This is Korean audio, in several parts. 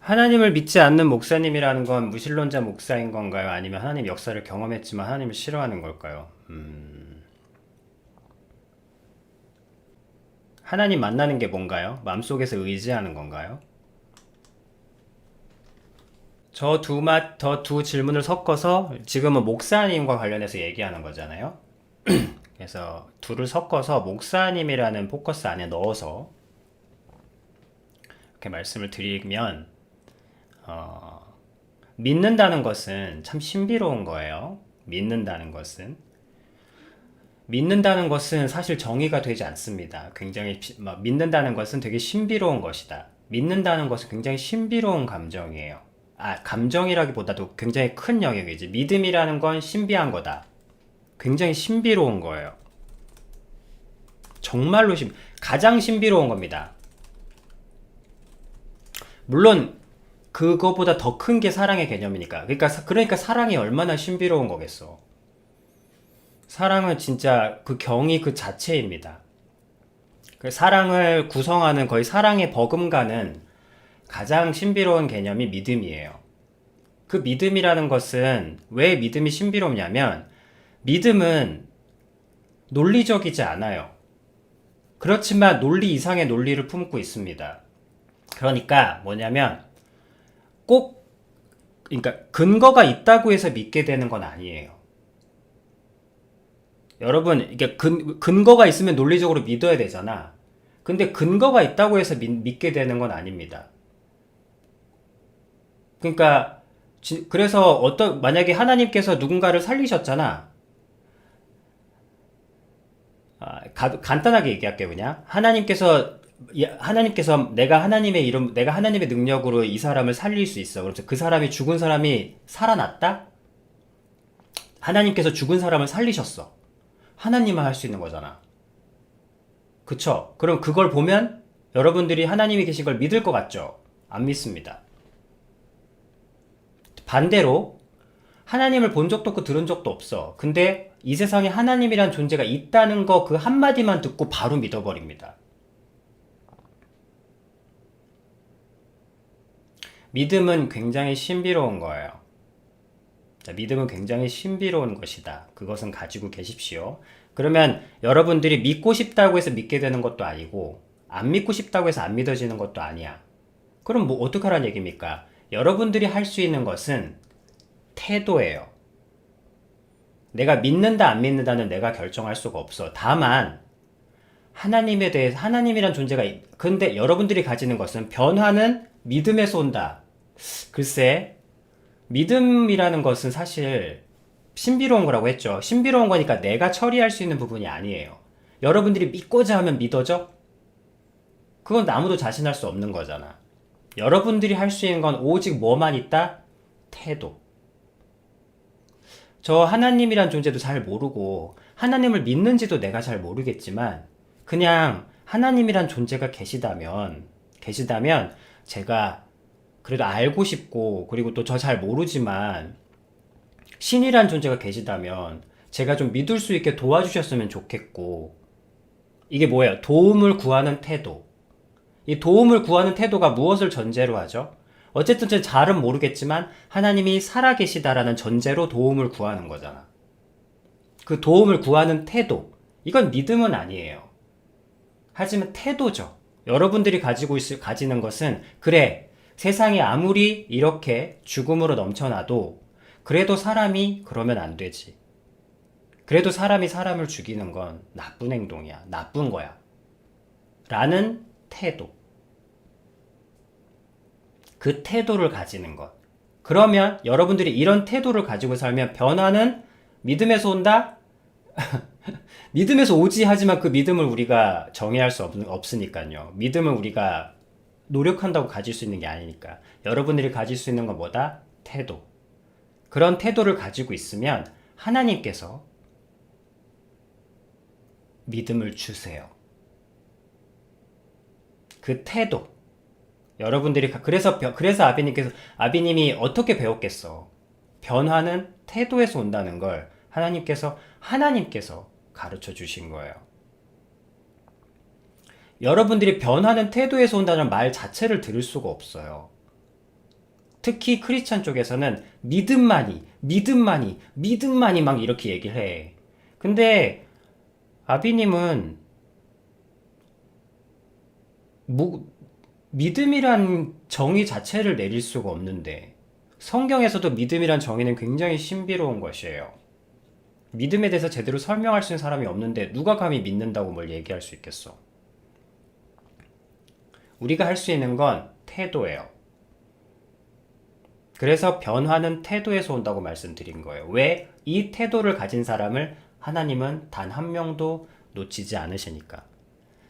하나님을 믿지 않는 목사님이라는 건 무신론자 목사인 건가요? 아니면 하나님 역사를 경험했지만 하나님을 싫어하는 걸까요? 하나님 만나는 게 뭔가요? 마음속에서 의지하는 건가요? 저 두 질문을 섞어서 지금은 목사님과 관련해서 얘기하는 거잖아요. 그래서 둘을 섞어서 목사님이라는 포커스 안에 넣어서 이렇게 말씀을 드리면 믿는다는 것은 참 신비로운 거예요. 믿는다는 것은 사실 정의가 되지 않습니다. 굉장히 믿는다는 것은 되게 신비로운 것이다. 믿는다는 것은 굉장히 신비로운 감정이에요. 감정이라기보다도 굉장히 큰 영역이지. 믿음이라는 건 신비한 거다. 굉장히 신비로운 거예요. 정말로 가장 신비로운 겁니다. 물론 그거보다 더 큰 게 사랑의 개념이니까. 그러니까 사랑이 얼마나 신비로운 거겠어. 사랑은 진짜 그 경이 그 자체입니다. 그 사랑을 구성하는 거의 사랑의 버금가는 가장 신비로운 개념이 믿음이에요. 그 믿음이라는 것은 왜 믿음이 신비롭냐면 믿음은 논리적이지 않아요. 그렇지만 논리 이상의 논리를 품고 있습니다. 그러니까 뭐냐면 꼭 그러니까 근거가 있다고 해서 믿게 되는 건 아니에요. 여러분, 이게 근거가 있으면 논리적으로 믿어야 되잖아. 근데 근거가 있다고 해서 믿게 되는 건 아닙니다. 그러니까 그래서 만약에 하나님께서 누군가를 살리셨잖아. 간단하게 얘기할게요, 그냥. 하나님께서 내가 하나님의 능력으로 이 사람을 살릴 수 있어. 그래서 그 사람이 죽은 사람이 살아났다? 하나님께서 죽은 사람을 살리셨어. 하나님만 할 수 있는 거잖아. 그쵸? 그럼 그걸 보면 여러분들이 하나님이 계신 걸 믿을 것 같죠? 안 믿습니다. 반대로 하나님을 본 적도 없고 들은 적도 없어. 근데 이 세상에 하나님이란 존재가 있다는 거 그 한마디만 듣고 바로 믿어버립니다. 믿음은 굉장히 신비로운 거예요. 믿음은 굉장히 신비로운 것이다. 그것은 가지고 계십시오. 그러면 여러분들이 믿고 싶다고 해서 믿게 되는 것도 아니고 안 믿고 싶다고 해서 안 믿어지는 것도 아니야. 그럼 뭐 어떡하라는 얘기입니까? 여러분들이 할 수 있는 것은 태도예요. 내가 믿는다 안 믿는다는 내가 결정할 수가 없어. 다만 하나님에 대해서 하나님이란 존재가 근데 여러분들이 가지는 것은 변화는 믿음에서 온다. 글쎄 믿음이라는 것은 사실 신비로운 거라고 했죠. 신비로운 거니까 내가 처리할 수 있는 부분이 아니에요. 여러분들이 믿고자 하면 믿어져? 그건 아무도 자신할 수 없는 거잖아. 여러분들이 할 수 있는 건 오직 뭐만 있다? 태도. 저 하나님이란 존재도 잘 모르고 하나님을 믿는지도 내가 잘 모르겠지만 그냥 하나님이란 존재가 계시다면 제가 그래도 알고 싶고 그리고 또 저 잘 모르지만 신이란 존재가 계시다면 제가 좀 믿을 수 있게 도와주셨으면 좋겠고 이게 뭐예요? 도움을 구하는 태도. 이 도움을 구하는 태도가 무엇을 전제로 하죠? 어쨌든 제 잘은 모르겠지만 하나님이 살아계시다라는 전제로 도움을 구하는 거잖아. 그 도움을 구하는 태도. 이건 믿음은 아니에요. 하지만 태도죠. 여러분들이 가지는 것은 그래 세상이 아무리 이렇게 죽음으로 넘쳐나도 그래도 사람이 그러면 안 되지. 그래도 사람이 사람을 죽이는 건 나쁜 행동이야. 나쁜 거야. 라는 태도. 그 태도를 가지는 것. 그러면 여러분들이 이런 태도를 가지고 살면 변화는 믿음에서 온다? 믿음에서 오지 하지만 그 믿음을 우리가 정의할 수 없으니까요. 믿음을 우리가 노력한다고 가질 수 있는 게 아니니까. 여러분들이 가질 수 있는 건 뭐다? 태도. 그런 태도를 가지고 있으면 하나님께서 믿음을 주세요. 그 태도. 여러분들이 그래서 아비님이 어떻게 배웠겠어? 변화는 태도에서 온다는 걸 하나님께서 가르쳐 주신 거예요. 여러분들이 변화는 태도에서 온다는 말 자체를 들을 수가 없어요. 특히 크리스찬 쪽에서는 믿음만이 막 이렇게 얘기를 해. 근데 아비님은 뭐, 믿음이란 정의 자체를 내릴 수가 없는데 성경에서도 믿음이란 정의는 굉장히 신비로운 것이에요. 믿음에 대해서 제대로 설명할 수 있는 사람이 없는데 누가 감히 믿는다고 뭘 얘기할 수 있겠어? 우리가 할 수 있는 건 태도예요. 그래서 변화는 태도에서 온다고 말씀드린 거예요. 왜? 이 태도를 가진 사람을 하나님은 단 한 명도 놓치지 않으시니까.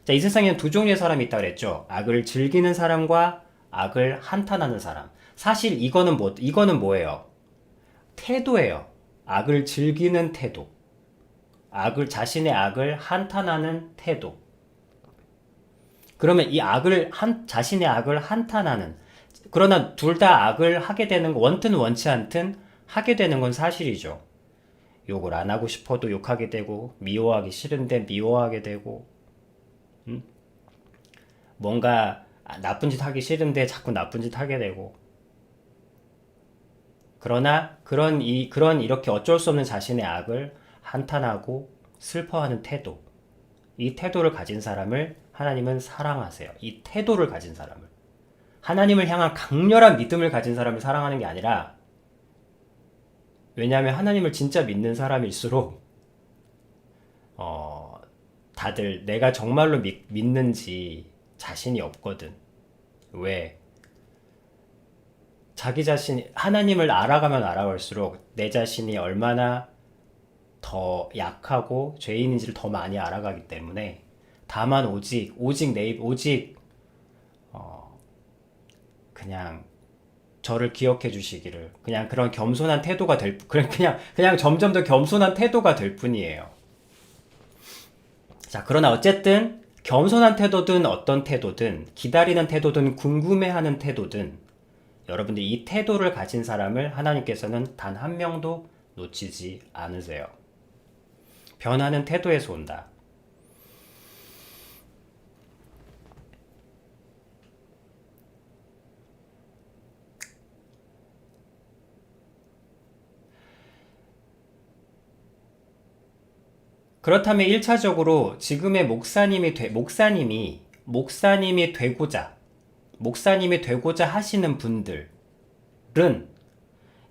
자, 이 세상에는 두 종류의 사람이 있다 그랬죠. 악을 즐기는 사람과 악을 한탄하는 사람. 사실 이거는 뭐예요? 태도예요. 악을 즐기는 태도. 자신의 악을 한탄하는 태도. 그러면 자신의 악을 한탄하는, 그러나 둘 다 악을 하게 되는 거, 원튼 원치 않든 하게 되는 건 사실이죠. 욕을 안 하고 싶어도 욕하게 되고, 미워하기 싫은데 미워하게 되고, 뭔가 나쁜 짓 하기 싫은데 자꾸 나쁜 짓 하게 되고. 그러나 이렇게 어쩔 수 없는 자신의 악을 한탄하고 슬퍼하는 태도. 이 태도를 가진 사람을 하나님은 사랑하세요. 이 태도를 가진 사람을. 하나님을 향한 강렬한 믿음을 가진 사람을 사랑하는 게 아니라, 왜냐하면 하나님을 진짜 믿는 사람일수록 다들 내가 정말로 믿는지 자신이 없거든. 왜? 자기 자신이 하나님을 알아가면 알아갈수록 내 자신이 얼마나 더 약하고 죄인인지를 더 많이 알아가기 때문에, 다만 오직 그냥 저를 기억해 주시기를, 그냥 그런 겸손한 태도가 그냥 점점 더 겸손한 태도가 될 뿐이에요. 자, 그러나 어쨌든 겸손한 태도든 어떤 태도든, 기다리는 태도든 궁금해하는 태도든, 여러분들 이 태도를 가진 사람을 하나님께서는 단 한 명도 놓치지 않으세요. 변화는 태도에서 온다. 그렇다면 1차적으로 지금의 목사님이 되고자 하시는 분들은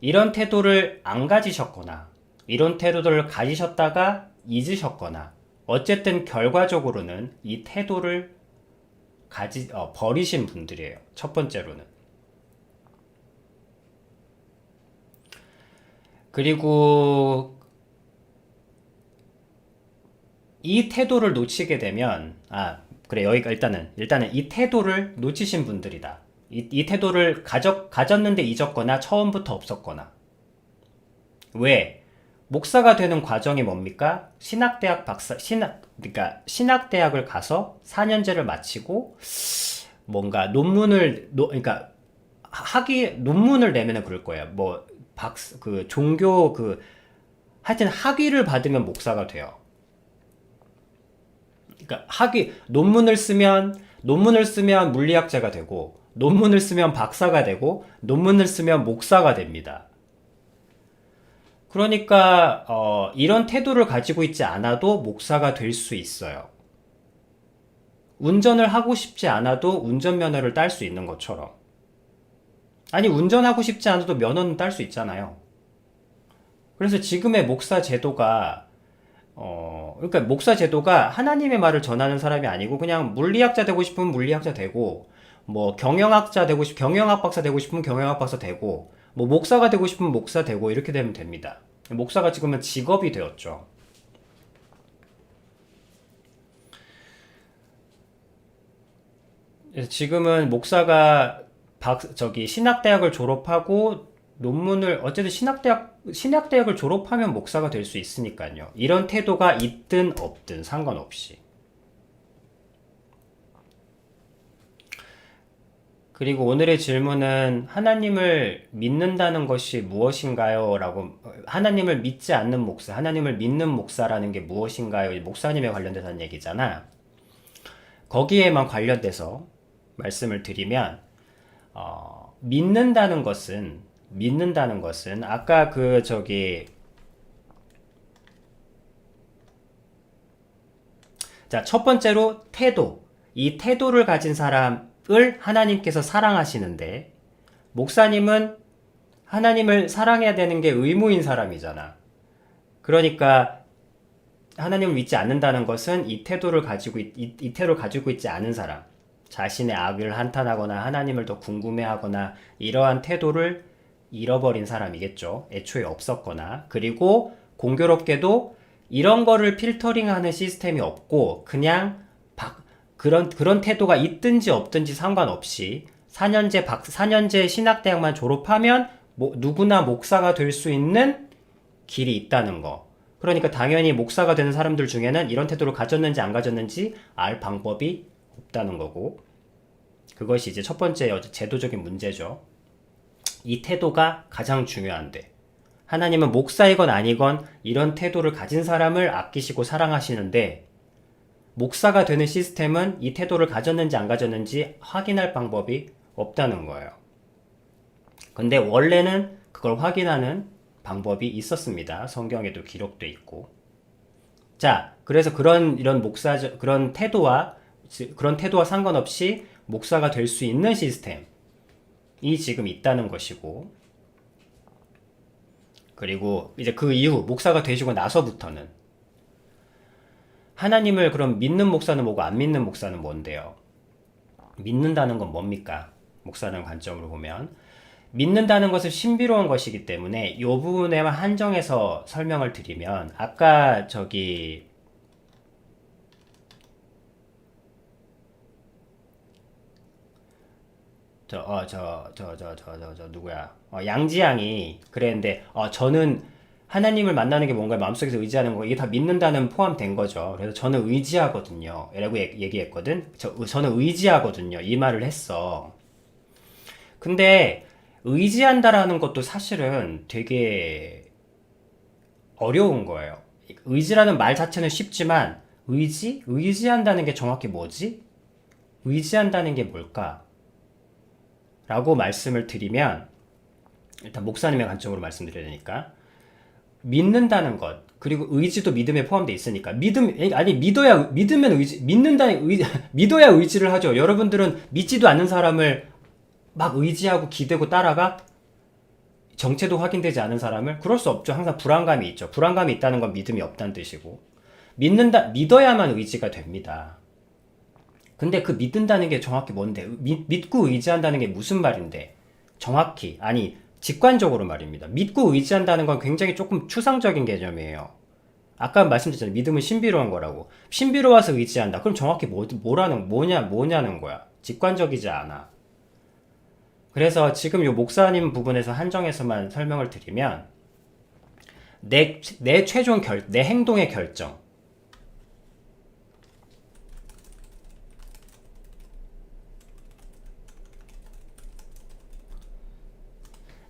이런 태도를 안 가지셨거나, 이런 태도를 가지셨다가 잊으셨거나, 어쨌든 결과적으로는 이 태도를 버리신 분들이에요. 첫 번째로는. 그리고 이 태도를 놓치게 되면, 그래, 여기가 일단은 이 태도를 놓치신 분들이다. 이 태도를 가졌는데 잊었거나 처음부터 없었거나. 왜? 목사가 되는 과정이 뭡니까? 그러니까 신학대학을 가서 4년제를 마치고 뭔가 그러니까 논문을 내면은 그럴 거예요. 뭐 하여튼 학위를 받으면 목사가 돼요. 그러니까 논문을 쓰면 물리학자가 되고, 논문을 쓰면 박사가 되고, 논문을 쓰면 목사가 됩니다. 그러니까 이런 태도를 가지고 있지 않아도 목사가 될 수 있어요. 운전을 하고 싶지 않아도 운전면허를 딸 수 있는 것처럼. 아니, 운전하고 싶지 않아도 면허는 딸 수 있잖아요. 그래서 지금의 목사 제도가 그러니까 목사 제도가 하나님의 말을 전하는 사람이 아니고, 그냥 물리학자 되고 싶으면 물리학자 되고, 뭐 경영학 박사 되고 싶으면 경영학 박사 되고, 뭐 목사가 되고 싶으면 목사 되고, 이렇게 되면 됩니다. 목사가 지금은 직업이 되었죠. 그래서 지금은 목사가 신학대학을 졸업하고 어쨌든 신학대학을 졸업하면 목사가 될 수 있으니까요. 이런 태도가 있든 없든 상관없이. 그리고 오늘의 질문은 하나님을 믿는다는 것이 무엇인가요? 하나님을 믿지 않는 목사, 하나님을 믿는 목사라는 게 무엇인가요? 목사님에 관련돼서 하는 얘기잖아. 거기에만 관련돼서 말씀을 드리면, 믿는다는 것은 아까 자, 첫 번째로 태도. 이 태도를 가진 사람을 하나님께서 사랑하시는데, 목사님은 하나님을 사랑해야 되는 게 의무인 사람이잖아. 그러니까 하나님을 믿지 않는다는 것은 이 태도를 가지고 있지 않은 사람, 자신의 악을 한탄하거나 하나님을 더 궁금해하거나 이러한 태도를 잃어버린 사람이겠죠. 애초에 없었거나. 그리고 공교롭게도 이런 거를 필터링하는 시스템이 없고 그냥 그런 태도가 있든지 없든지 상관없이 4년제 신학대학만 졸업하면 누구나 목사가 될 수 있는 길이 있다는 거. 그러니까 당연히 목사가 되는 사람들 중에는 이런 태도를 가졌는지 안 가졌는지 알 방법이 없다는 거고, 그것이 이제 첫 번째 제도적인 문제죠. 이 태도가 가장 중요한데, 하나님은 목사이건 아니건 이런 태도를 가진 사람을 아끼시고 사랑하시는데, 목사가 되는 시스템은 이 태도를 가졌는지 안 가졌는지 확인할 방법이 없다는 거예요. 근데 원래는 그걸 확인하는 방법이 있었습니다. 성경에도 기록돼 있고. 자, 그래서 그런 태도와 상관없이 목사가 될 수 있는 시스템이 지금 있다는 것이고, 그리고 이제 그 이후 목사가 되시고 나서부터는 하나님을 그럼 믿는 목사는 뭐고 안 믿는 목사는 뭔데요? 믿는다는 건 뭡니까? 목사라는 관점으로 보면 믿는다는 것은 신비로운 것이기 때문에 이 부분에만 한정해서 설명을 드리면, 아까 누구야? 양지양이 그랬는데, 저는 하나님을 만나는 게 뭔가 마음속에서 의지하는 거, 이게 다 믿는다는 포함된 거죠. 그래서 저는 의지하거든요. 라고 얘기했거든. 저는 의지하거든요. 이 말을 했어. 근데 의지한다라는 것도 사실은 되게 어려운 거예요. 의지라는 말 자체는 쉽지만, 의지한다는 게 정확히 뭐지? 의지한다는 게 뭘까? 라고 말씀을 드리면, 일단 목사님의 관점으로 말씀드려야 되니까, 믿는다는 것, 그리고 의지도 믿음에 포함되어 있으니까, 믿어야 의지를 하죠. 여러분들은 믿지도 않는 사람을 막 의지하고 기대고 따라가? 정체도 확인되지 않은 사람을? 그럴 수 없죠. 항상 불안감이 있죠. 불안감이 있다는 건 믿음이 없다는 뜻이고, 믿어야만 의지가 됩니다. 근데 그 믿는다는 게 정확히 뭔데? 믿고 의지한다는 게 무슨 말인데? 정확히, 아니, 직관적으로 말입니다. 믿고 의지한다는 건 굉장히 조금 추상적인 개념이에요. 아까 말씀드렸잖아요. 믿음은 신비로운 거라고. 신비로워서 의지한다. 그럼 정확히 뭐냐는 거야. 직관적이지 않아. 그래서 지금 이 목사님 부분에서 한정해서만 설명을 드리면, 내 행동의 결정.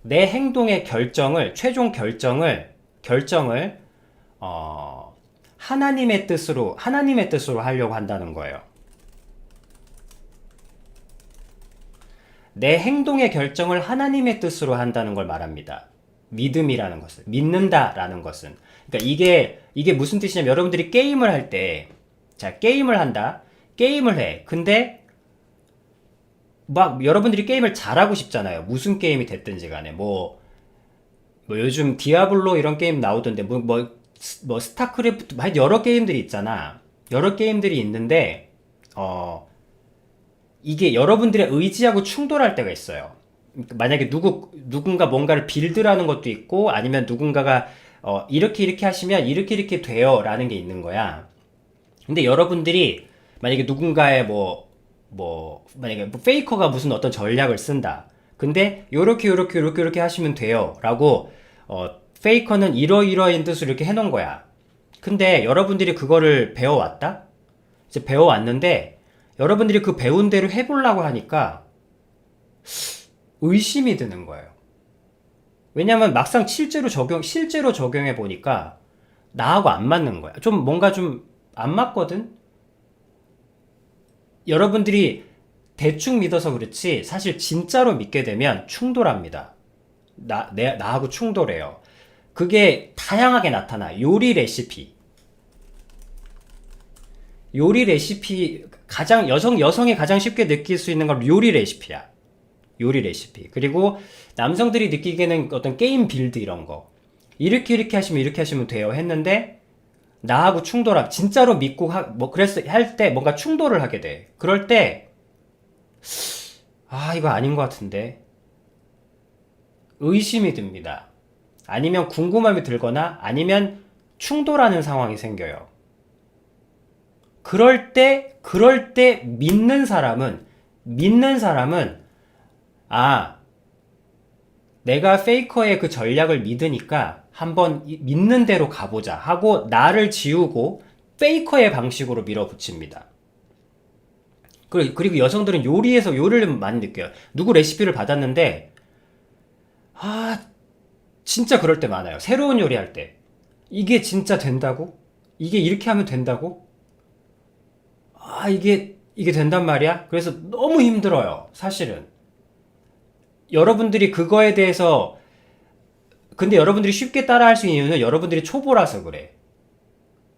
내 행동의 최종 결정을 하나님의 뜻으로 하려고 한다는 거예요. 내 행동의 결정을 하나님의 뜻으로 한다는 걸 말합니다. 믿음이라는 것은, 믿는다라는 것은. 그러니까 이게 무슨 뜻이냐면, 여러분들이 게임을 할 때, 자, 게임을 한다. 게임을 해. 근데 막 여러분들이 게임을 잘하고 싶잖아요. 무슨 게임이 됐든지 간에. 뭐 요즘 디아블로 이런 게임 나오던데, 스타크래프트, 여러 게임들이 있잖아. 여러 게임들이 있는데, 이게 여러분들의 의지하고 충돌할 때가 있어요. 만약에 누군가 뭔가를 빌드라는 것도 있고, 아니면 누군가가 이렇게 하시면 이렇게 돼요 라는 게 있는 거야. 근데 여러분들이 만약에 누군가의 만약에 페이커가 무슨 어떤 전략을 쓴다. 근데 요렇게 하시면 돼요 라고 페이커는 이러이러한 뜻으로 이렇게 해놓은 거야. 근데 여러분들이 그거를 배워왔다? 이제 배워왔는데, 여러분들이 그 배운 대로 해보려고 하니까 의심이 드는 거예요. 왜냐면 막상 실제로 적용해 보니까 나하고 안 맞는 거야. 뭔가 좀 안 맞거든? 여러분들이 대충 믿어서 그렇지 사실 진짜로 믿게 되면 충돌합니다. 나하고 충돌해요. 그게 다양하게 나타나. 요리 레시피 가장 여성이 가장 쉽게 느낄 수 있는 건 요리 레시피야. 요리 레시피. 그리고 남성들이 느끼기에는 어떤 게임 빌드 이런 거. 이렇게 하시면 돼요 했는데 나하고 충돌함. 진짜로 믿고 그래서 할 때 뭔가 충돌을 하게 돼. 그럴 때 이거 아닌 것 같은데 의심이 듭니다. 아니면 궁금함이 들거나 아니면 충돌하는 상황이 생겨요. 그럴 때 믿는 사람은 내가 페이커의 그 전략을 믿으니까 한번 믿는 대로 가보자 하고 나를 지우고 페이커의 방식으로 밀어붙입니다. 그리고 여성들은 요리를 많이 느껴요. 누구 레시피를 받았는데 진짜 그럴 때 많아요. 새로운 요리할 때 이게 진짜 된다고? 이게 이렇게 하면 된다고? 이게 된단 말이야? 그래서 너무 힘들어요. 사실은 여러분들이 그거에 대해서 근데 여러분들이 쉽게 따라할 수 있는 이유는 여러분들이 초보라서 그래.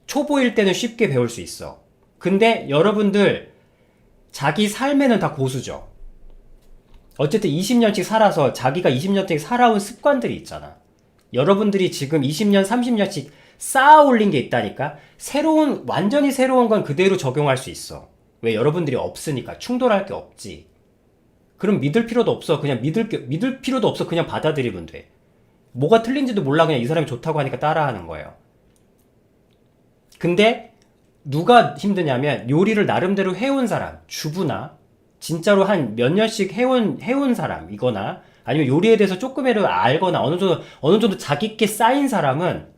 초보일 때는 쉽게 배울 수 있어. 근데 여러분들 자기 삶에는 다 고수죠. 어쨌든 20년씩 살아서 자기가 20년씩 살아온 습관들이 있잖아. 여러분들이 지금 20년, 30년씩 쌓아 올린 게 있다니까? 완전히 새로운 건 그대로 적용할 수 있어. 왜? 여러분들이 없으니까. 충돌할 게 없지. 그럼 믿을 필요도 없어. 그냥 믿을 필요도 없어. 그냥 받아들이면 돼. 뭐가 틀린지도 몰라. 그냥 이 사람이 좋다고 하니까 따라하는 거예요. 근데 누가 힘드냐면 요리를 나름대로 해온 사람, 주부나 진짜로 한 몇 년씩 해온 사람이거나 아니면 요리에 대해서 조금이라도 알거나 어느 정도 자기께 쌓인 사람은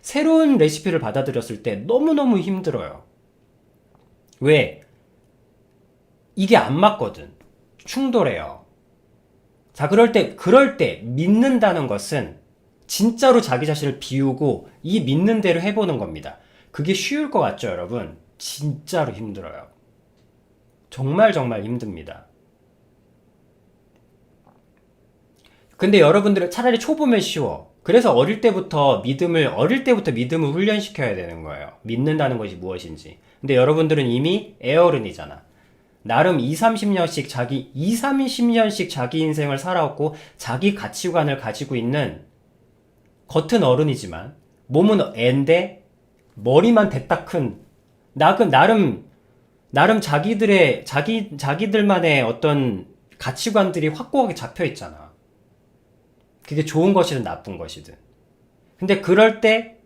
새로운 레시피를 받아들였을 때 너무너무 힘들어요. 왜? 이게 안 맞거든. 충돌해요. 자, 그럴 때 믿는다는 것은 진짜로 자기 자신을 비우고 이 믿는 대로 해보는 겁니다. 그게 쉬울 것 같죠, 여러분? 진짜로 힘들어요. 정말 힘듭니다. 근데 여러분들은 차라리 초보면 쉬워. 그래서 어릴 때부터 믿음을 훈련시켜야 되는 거예요. 믿는다는 것이 무엇인지. 근데 여러분들은 이미 애어른이잖아. 나름 30년씩 자기 인생을 살아왔고 자기 가치관을 가지고 있는 겉은 어른이지만 몸은 애인데 머리만 대딱 큰 나름 자기들만의 어떤 가치관들이 확고하게 잡혀 있잖아. 그게 좋은 것이든 나쁜 것이든. 근데 그럴 때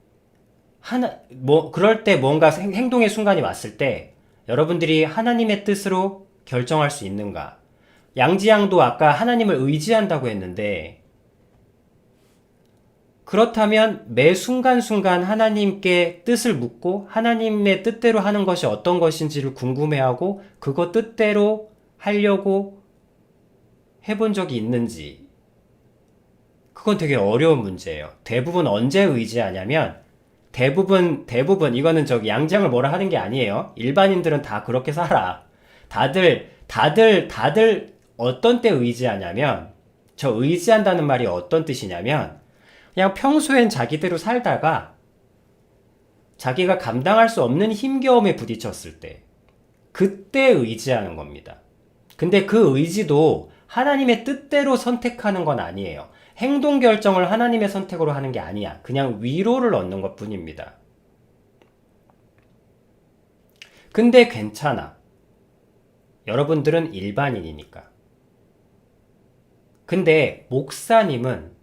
뭔가 행동의 순간이 왔을 때 여러분들이 하나님의 뜻으로 결정할 수 있는가? 양지양도 아까 하나님을 의지한다고 했는데 그렇다면 매 순간순간 하나님께 뜻을 묻고 하나님의 뜻대로 하는 것이 어떤 것인지를 궁금해하고 그거 뜻대로 하려고 해본 적이 있는지 그건 되게 어려운 문제예요. 대부분 언제 의지하냐면 대부분 이거는 양장을 뭐라 하는 게 아니에요. 일반인들은 다 그렇게 살아. 다들 어떤 때 의지하냐면 저 의지한다는 말이 어떤 뜻이냐면 그냥 평소엔 자기대로 살다가 자기가 감당할 수 없는 힘겨움에 부딪혔을 때 그때 의지하는 겁니다. 근데 그 의지도 하나님의 뜻대로 선택하는 건 아니에요. 행동 결정을 하나님의 선택으로 하는 게 아니야. 그냥 위로를 얻는 것 뿐입니다. 근데 괜찮아. 여러분들은 일반인이니까. 근데 목사님은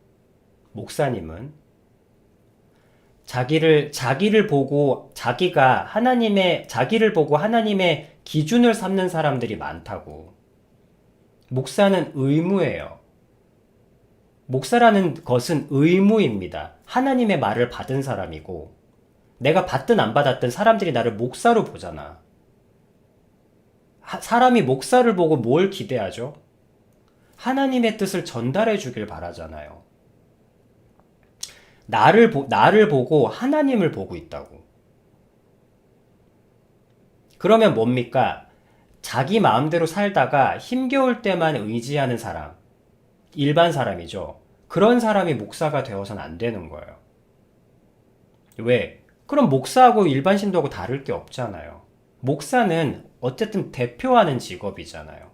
자기를 보고 자기를 보고 하나님의 기준을 삼는 사람들이 많다고. 목사는 의무예요. 목사라는 것은 의무입니다. 하나님의 말을 받은 사람이고 내가 받든 안 받았든 사람들이 나를 목사로 보잖아. 사람이 목사를 보고 뭘 기대하죠? 하나님의 뜻을 전달해 주길 바라잖아요. 나를 보고 하나님을 보고 있다고. 그러면 뭡니까? 자기 마음대로 살다가 힘겨울 때만 의지하는 사람, 일반 사람이죠. 그런 사람이 목사가 되어서는 안 되는 거예요. 왜? 그럼 목사하고 일반 신도하고 다를 게 없잖아요. 목사는 어쨌든 대표하는 직업이잖아요.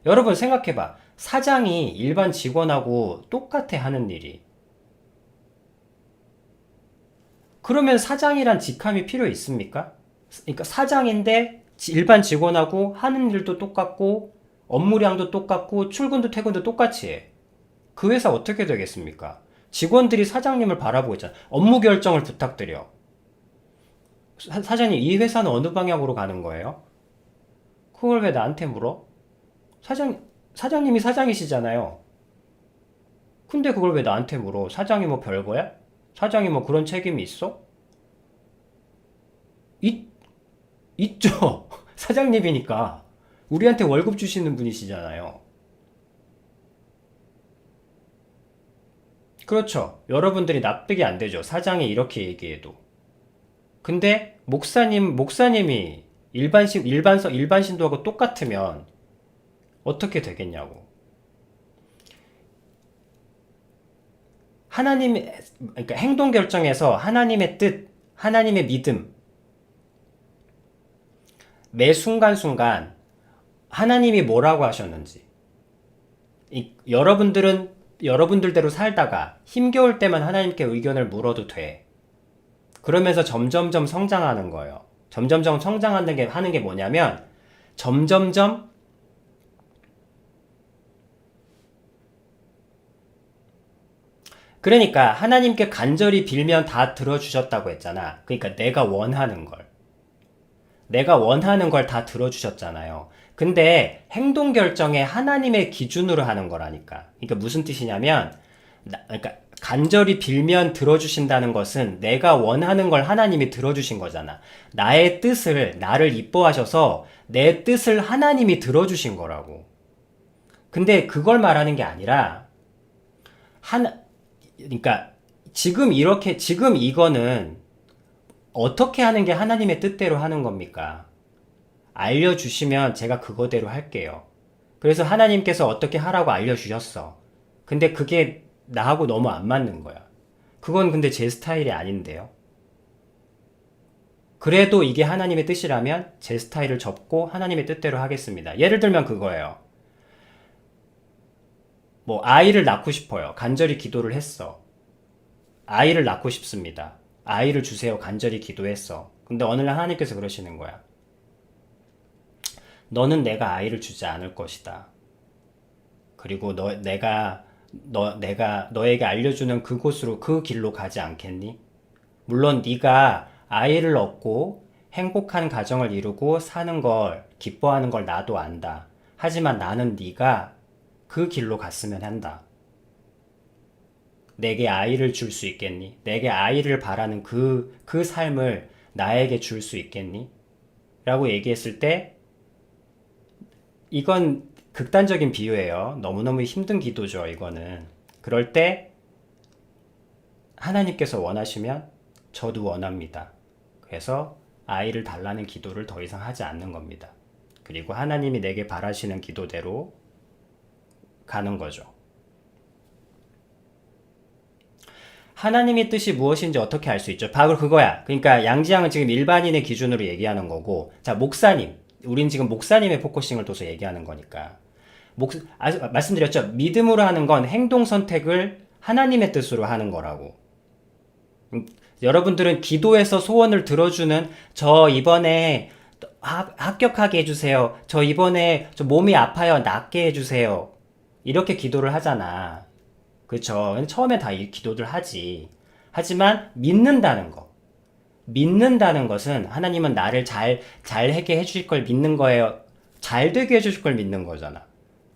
여러분 생각해봐. 사장이 일반 직원하고 똑같아 하는 일이. 그러면 사장이란 직함이 필요 있습니까? 그러니까 사장인데 일반 직원하고 하는 일도 똑같고 업무량도 똑같고 출근도 퇴근도 똑같이 해. 그 회사 어떻게 되겠습니까? 직원들이 사장님을 바라보고 있잖아. 업무 결정을 부탁드려. 사장님, 이 회사는 어느 방향으로 가는 거예요? 그걸 왜 나한테 물어? 사장님이 사장이시잖아요. 근데 그걸 왜 나한테 물어? 사장이 뭐 별거야? 사장이 뭐 그런 책임이 있어? 있, 있죠. 사장님이니까. 우리한테 월급 주시는 분이시잖아요. 그렇죠. 여러분들이 납득이 안 되죠. 사장이 이렇게 얘기해도. 근데 목사님이 일반 신도하고 똑같으면 어떻게 되겠냐고. 그러니까 행동 결정에서 하나님의 뜻, 하나님의 믿음, 매 순간순간 하나님이 뭐라고 하셨는지, 여러분들대로 살다가 힘겨울 때만 하나님께 의견을 물어도 돼. 그러면서 점점점 성장하는 거예요. 점점점 하는 게 뭐냐면, 점점점, 그러니까 하나님께 간절히 빌면 다 들어주셨다고 했잖아. 그러니까 내가 원하는 걸 다 들어주셨잖아요. 근데 행동 결정에 하나님의 기준으로 하는 거라니까. 그러니까 무슨 뜻이냐면, 그러니까 간절히 빌면 들어주신다는 것은 내가 원하는 걸 하나님이 들어주신 거잖아. 나를 이뻐하셔서 내 뜻을 하나님이 들어주신 거라고. 근데 그걸 말하는 게 아니라, 그러니까 지금 이거는 어떻게 하는 게 하나님의 뜻대로 하는 겁니까? 알려주시면 제가 그거대로 할게요. 그래서 하나님께서 어떻게 하라고 알려주셨어. 근데 그게 나하고 너무 안 맞는 거야. 그건 근데 제 스타일이 아닌데요. 그래도 이게 하나님의 뜻이라면 제 스타일을 접고 하나님의 뜻대로 하겠습니다. 예를 들면 그거예요. 뭐 아이를 낳고 싶어요. 간절히 기도를 했어. 아이를 낳고 싶습니다. 아이를 주세요. 간절히 기도했어. 근데 어느 날 하나님께서 그러시는 거야. 너는 내가 아이를 주지 않을 것이다. 그리고 내가 너에게 알려주는 그곳으로 그 길로 가지 않겠니? 물론 네가 아이를 얻고 행복한 가정을 이루고 사는 걸 기뻐하는 걸 나도 안다. 하지만 나는 네가 그 길로 갔으면 한다. 내게 아이를 줄 수 있겠니? 내게 아이를 바라는 그 삶을 나에게 줄 수 있겠니? 라고 얘기했을 때, 이건 극단적인 비유예요. 너무너무 힘든 기도죠, 이거는. 그럴 때, 하나님께서 원하시면 저도 원합니다. 그래서 아이를 달라는 기도를 더 이상 하지 않는 겁니다. 그리고 하나님이 내게 바라시는 기도대로 가는 거죠. 하나님의 뜻이 무엇인지 어떻게 알 수 있죠? 바로 그거야. 그러니까 양지양은 지금 일반인의 기준으로 얘기하는 거고, 자, 우린 지금 목사님의 포커싱을 둬서 얘기하는 거니까. 말씀드렸죠? 믿음으로 하는 건 행동 선택을 하나님의 뜻으로 하는 거라고. 여러분들은 기도에서 소원을 들어주는, 저 이번에 합격하게 해주세요. 저 이번에 저 몸이 아파요. 낫게 해주세요. 이렇게 기도를 하잖아. 그쵸? 처음에 다 이 기도들 하지. 하지만 믿는다는 것은 하나님은 나를 잘하게 해주실 걸 믿는 거예요. 잘 되게 해주실 걸 믿는 거잖아.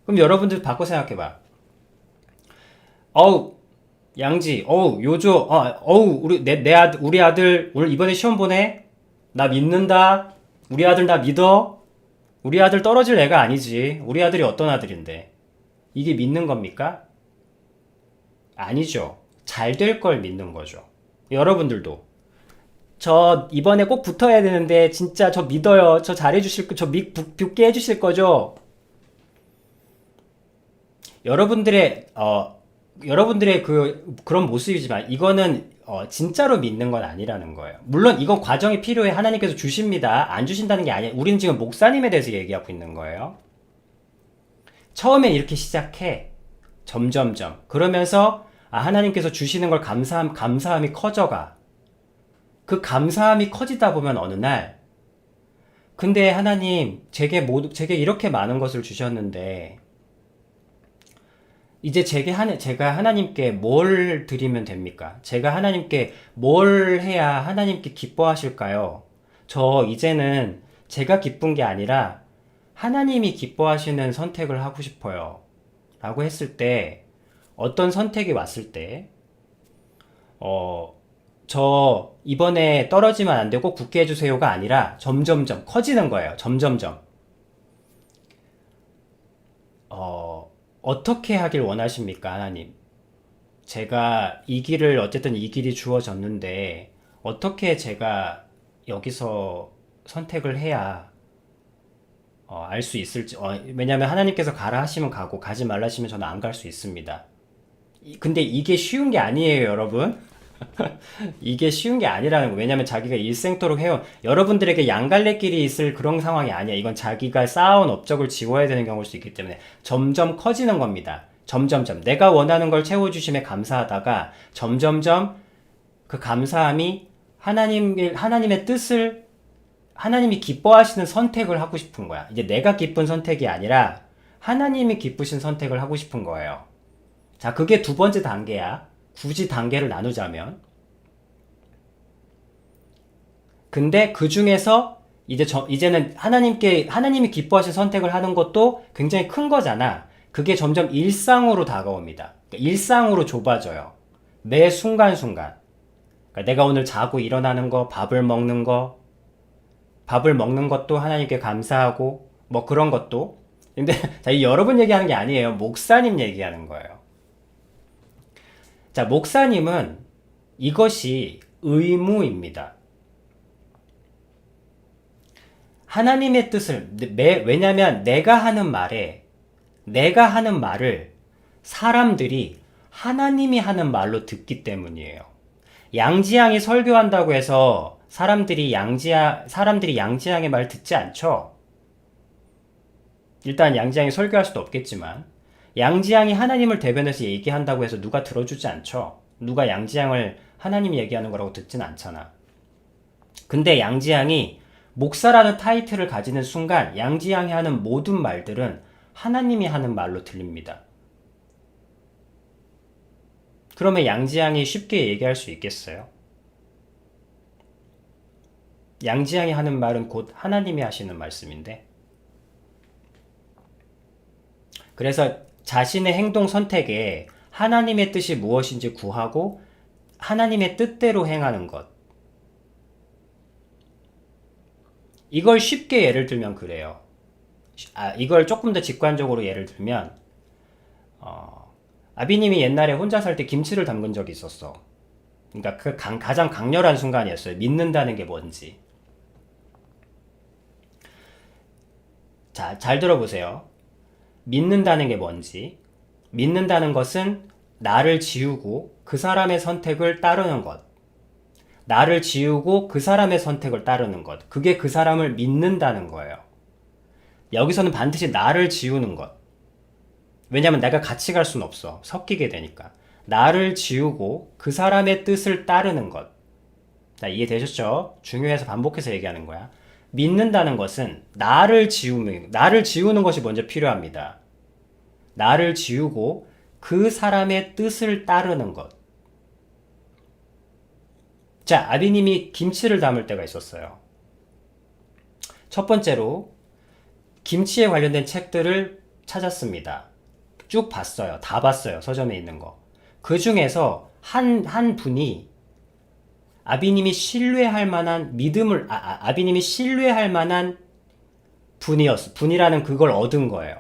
그럼 여러분들 바꿔 생각해봐. 어우, 양지, 어우, 요조, 어우, 우리 아들 오늘 이번에 시험 보네? 나 믿는다. 우리 아들 나 믿어. 우리 아들 떨어질 애가 아니지. 우리 아들이 어떤 아들인데. 이게 믿는 겁니까? 아니죠. 잘 될 걸 믿는 거죠. 여러분들도 저 이번에 꼭 붙어야 되는데 진짜 저 믿어요. 저 잘해주실 거, 붙게 해주실 거죠? 여러분들의 여러분들의 그런 모습이지만 이거는 진짜로 믿는 건 아니라는 거예요. 물론 이건 과정이 필요해. 하나님께서 주십니다. 안 주신다는 게 아니에요. 우리는 지금 목사님에 대해서 얘기하고 있는 거예요. 처음엔 이렇게 시작해. 점점점. 그러면서 하나님께서 주시는 걸 감사함이 커져가. 그 감사함이 커지다 보면 어느 날 근데 하나님 제게 이렇게 많은 것을 주셨는데 이제 제가 하나님께 뭘 드리면 됩니까? 제가 하나님께 뭘 해야 하나님께 기뻐하실까요? 저 이제는 제가 기쁜 게 아니라 하나님이 기뻐하시는 선택을 하고 싶어요. 라고 했을 때, 어떤 선택이 왔을 때, 저 이번에 떨어지면 안 되고 굳게 해주세요가 아니라 점점점 커지는 거예요. 점점점. 어떻게 하길 원하십니까, 하나님? 제가 어쨌든 이 길이 주어졌는데, 어떻게 제가 여기서 선택을 해야, 알 수 있을지, 왜냐면 하나님께서 가라 하시면 가고, 가지 말라 하시면 저는 안 갈 수 있습니다. 근데 이게 쉬운 게 아니에요, 여러분. 이게 쉬운 게 아니라는 거. 왜냐면 자기가 일생토록 해온, 여러분들에게 양갈래길이 있을 그런 상황이 아니야. 이건 자기가 쌓아온 업적을 지워야 되는 경우일 수 있기 때문에 점점 커지는 겁니다. 점점점. 내가 원하는 걸 채워주심에 감사하다가 점점점 그 감사함이 하나님의 뜻을, 하나님이 기뻐하시는 선택을 하고 싶은 거야. 이제 내가 기쁜 선택이 아니라 하나님이 기쁘신 선택을 하고 싶은 거예요. 자, 그게 두 번째 단계야. 굳이 단계를 나누자면. 근데 그 중에서 이제는 하나님이 기뻐하신 선택을 하는 것도 굉장히 큰 거잖아. 그게 점점 일상으로 다가옵니다. 그러니까 일상으로 좁아져요. 매 순간순간. 그러니까 내가 오늘 자고 일어나는 거, 밥을 먹는 것도 하나님께 감사하고, 뭐 그런 것도. 근데, 자, 이 여러분 얘기하는 게 아니에요. 목사님 얘기하는 거예요. 자, 목사님은 이것이 의무입니다. 하나님의 뜻을, 왜냐면 내가 하는 말을 사람들이 하나님이 하는 말로 듣기 때문이에요. 양지양이 설교한다고 해서 사람들이 양지양의 말 듣지 않죠? 일단 양지양이 설교할 수도 없겠지만, 양지양이 하나님을 대변해서 얘기한다고 해서 누가 들어주지 않죠. 누가 양지양을 하나님이 얘기하는 거라고 듣진 않잖아. 근데 양지양이 목사라는 타이틀을 가지는 순간 양지양이 하는 모든 말들은 하나님이 하는 말로 들립니다. 그러면 양지양이 쉽게 얘기할 수 있겠어요? 양지양이 하는 말은 곧 하나님이 하시는 말씀인데, 그래서 자신의 행동 선택에 하나님의 뜻이 무엇인지 구하고 하나님의 뜻대로 행하는 것. 이걸 쉽게 예를 들면 그래요. 이걸 조금 더 직관적으로 예를 들면, 아비님이 옛날에 혼자 살 때 김치를 담근 적이 있었어. 그러니까 가장 강렬한 순간이었어요. 믿는다는 게 뭔지. 자, 잘 들어보세요. 믿는다는 게 뭔지. 믿는다는 것은 나를 지우고 그 사람의 선택을 따르는 것. 나를 지우고 그 사람의 선택을 따르는 것. 그게 그 사람을 믿는다는 거예요. 여기서는 반드시 나를 지우는 것. 왜냐면 내가 같이 갈 수는 없어. 섞이게 되니까. 나를 지우고 그 사람의 뜻을 따르는 것. 자, 이해되셨죠? 중요해서 반복해서 얘기하는 거야. 믿는다는 것은 나를 지우는 것이 먼저 필요합니다. 나를 지우고 그 사람의 뜻을 따르는 것. 자, 아비님이 김치를 담을 때가 있었어요. 첫 번째로 김치에 관련된 책들을 찾았습니다. 쭉 봤어요. 다 봤어요. 서점에 있는 거. 그 중에서 한 분이 아비님이 신뢰할 만한 아비님이 신뢰할 만한 분이라는 그걸 얻은 거예요.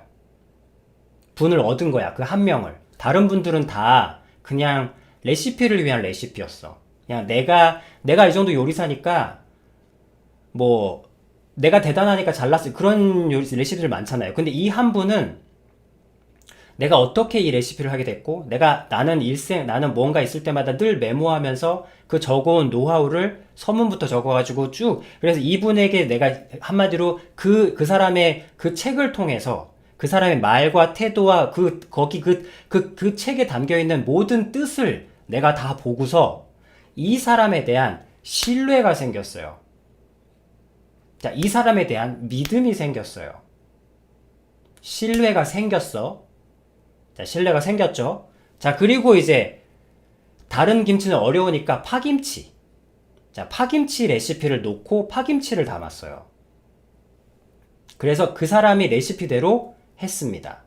분을 얻은 거야. 그 한 명을. 다른 분들은 다 그냥 레시피를 위한 레시피였어. 그냥 내가 이 정도 요리사니까 뭐 내가 대단하니까 잘났어. 그런 레시피들 많잖아요. 근데 이 한 분은 내가 어떻게 이 레시피를 하게 됐고, 나는 뭔가 있을 때마다 늘 메모하면서 그 적어온 노하우를 서문부터 적어가지고 쭉, 그래서 이분에게 내가 한마디로 그 사람의 그 책을 통해서 그 사람의 말과 태도와 그 책에 담겨 있는 모든 뜻을 내가 다 보고서 이 사람에 대한 신뢰가 생겼어요. 자, 이 사람에 대한 믿음이 생겼어요. 신뢰가 생겼어. 자, 신뢰가 생겼죠. 자, 그리고 이제 다른 김치는 어려우니까 파김치. 자, 파김치 레시피를 놓고 파김치를 담았어요. 그래서 그 사람이 레시피대로 했습니다.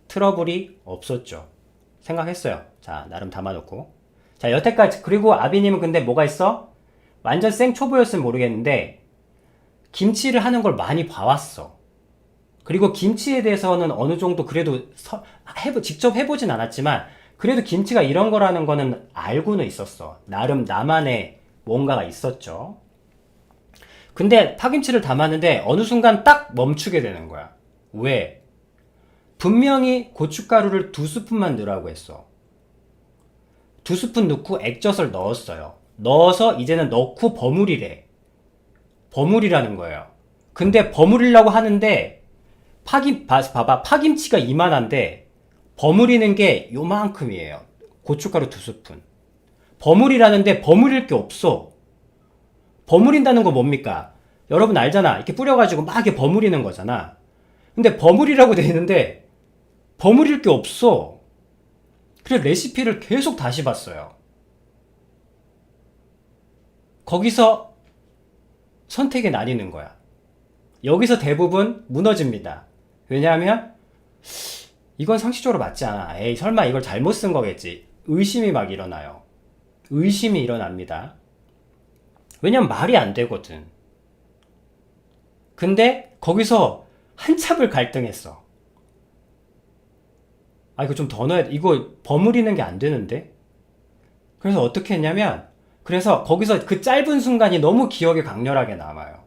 트러블이 없었죠. 생각했어요. 자, 나름 담아놓고. 자, 여태까지. 그리고 아비님은 근데 뭐가 있어? 완전 생초보였으면 모르겠는데 김치를 하는 걸 많이 봐왔어. 그리고 김치에 대해서는 어느 정도 그래도 직접 해보진 않았지만 그래도 김치가 이런 거라는 거는 알고는 있었어. 나름 나만의 뭔가가 있었죠. 근데 파김치를 담았는데 어느 순간 딱 멈추게 되는 거야. 왜? 분명히 고춧가루를 2스푼만 넣으라고 했어. 2스푼 넣고 액젓을 넣었어요. 넣어서 이제는 넣고 버무리래. 버무리라는 거예요. 근데 버무리려고 하는데 봐봐. 파김치가 이만한데 버무리는 게 요만큼이에요. 고춧가루 2스푼. 버무리라는데 버무릴 게 없어. 버무린다는 거 뭡니까? 여러분 알잖아. 이렇게 뿌려가지고 막 이렇게 버무리는 거잖아. 근데 버무리라고 돼 있는데 버무릴 게 없어. 그래서 레시피를 계속 다시 봤어요. 거기서 선택에 나뉘는 거야. 여기서 대부분 무너집니다. 왜냐하면 이건 상식적으로 맞지 않아. 에이, 설마 이걸 잘못 쓴 거겠지. 의심이 막 일어나요. 의심이 일어납니다. 왜냐면 말이 안 되거든. 근데 거기서 한참을 갈등했어. 아, 이거 좀 더 넣어야 돼. 이거 버무리는 게 안 되는데? 그래서 어떻게 했냐면, 그래서 거기서 그 짧은 순간이 너무 기억에 강렬하게 남아요.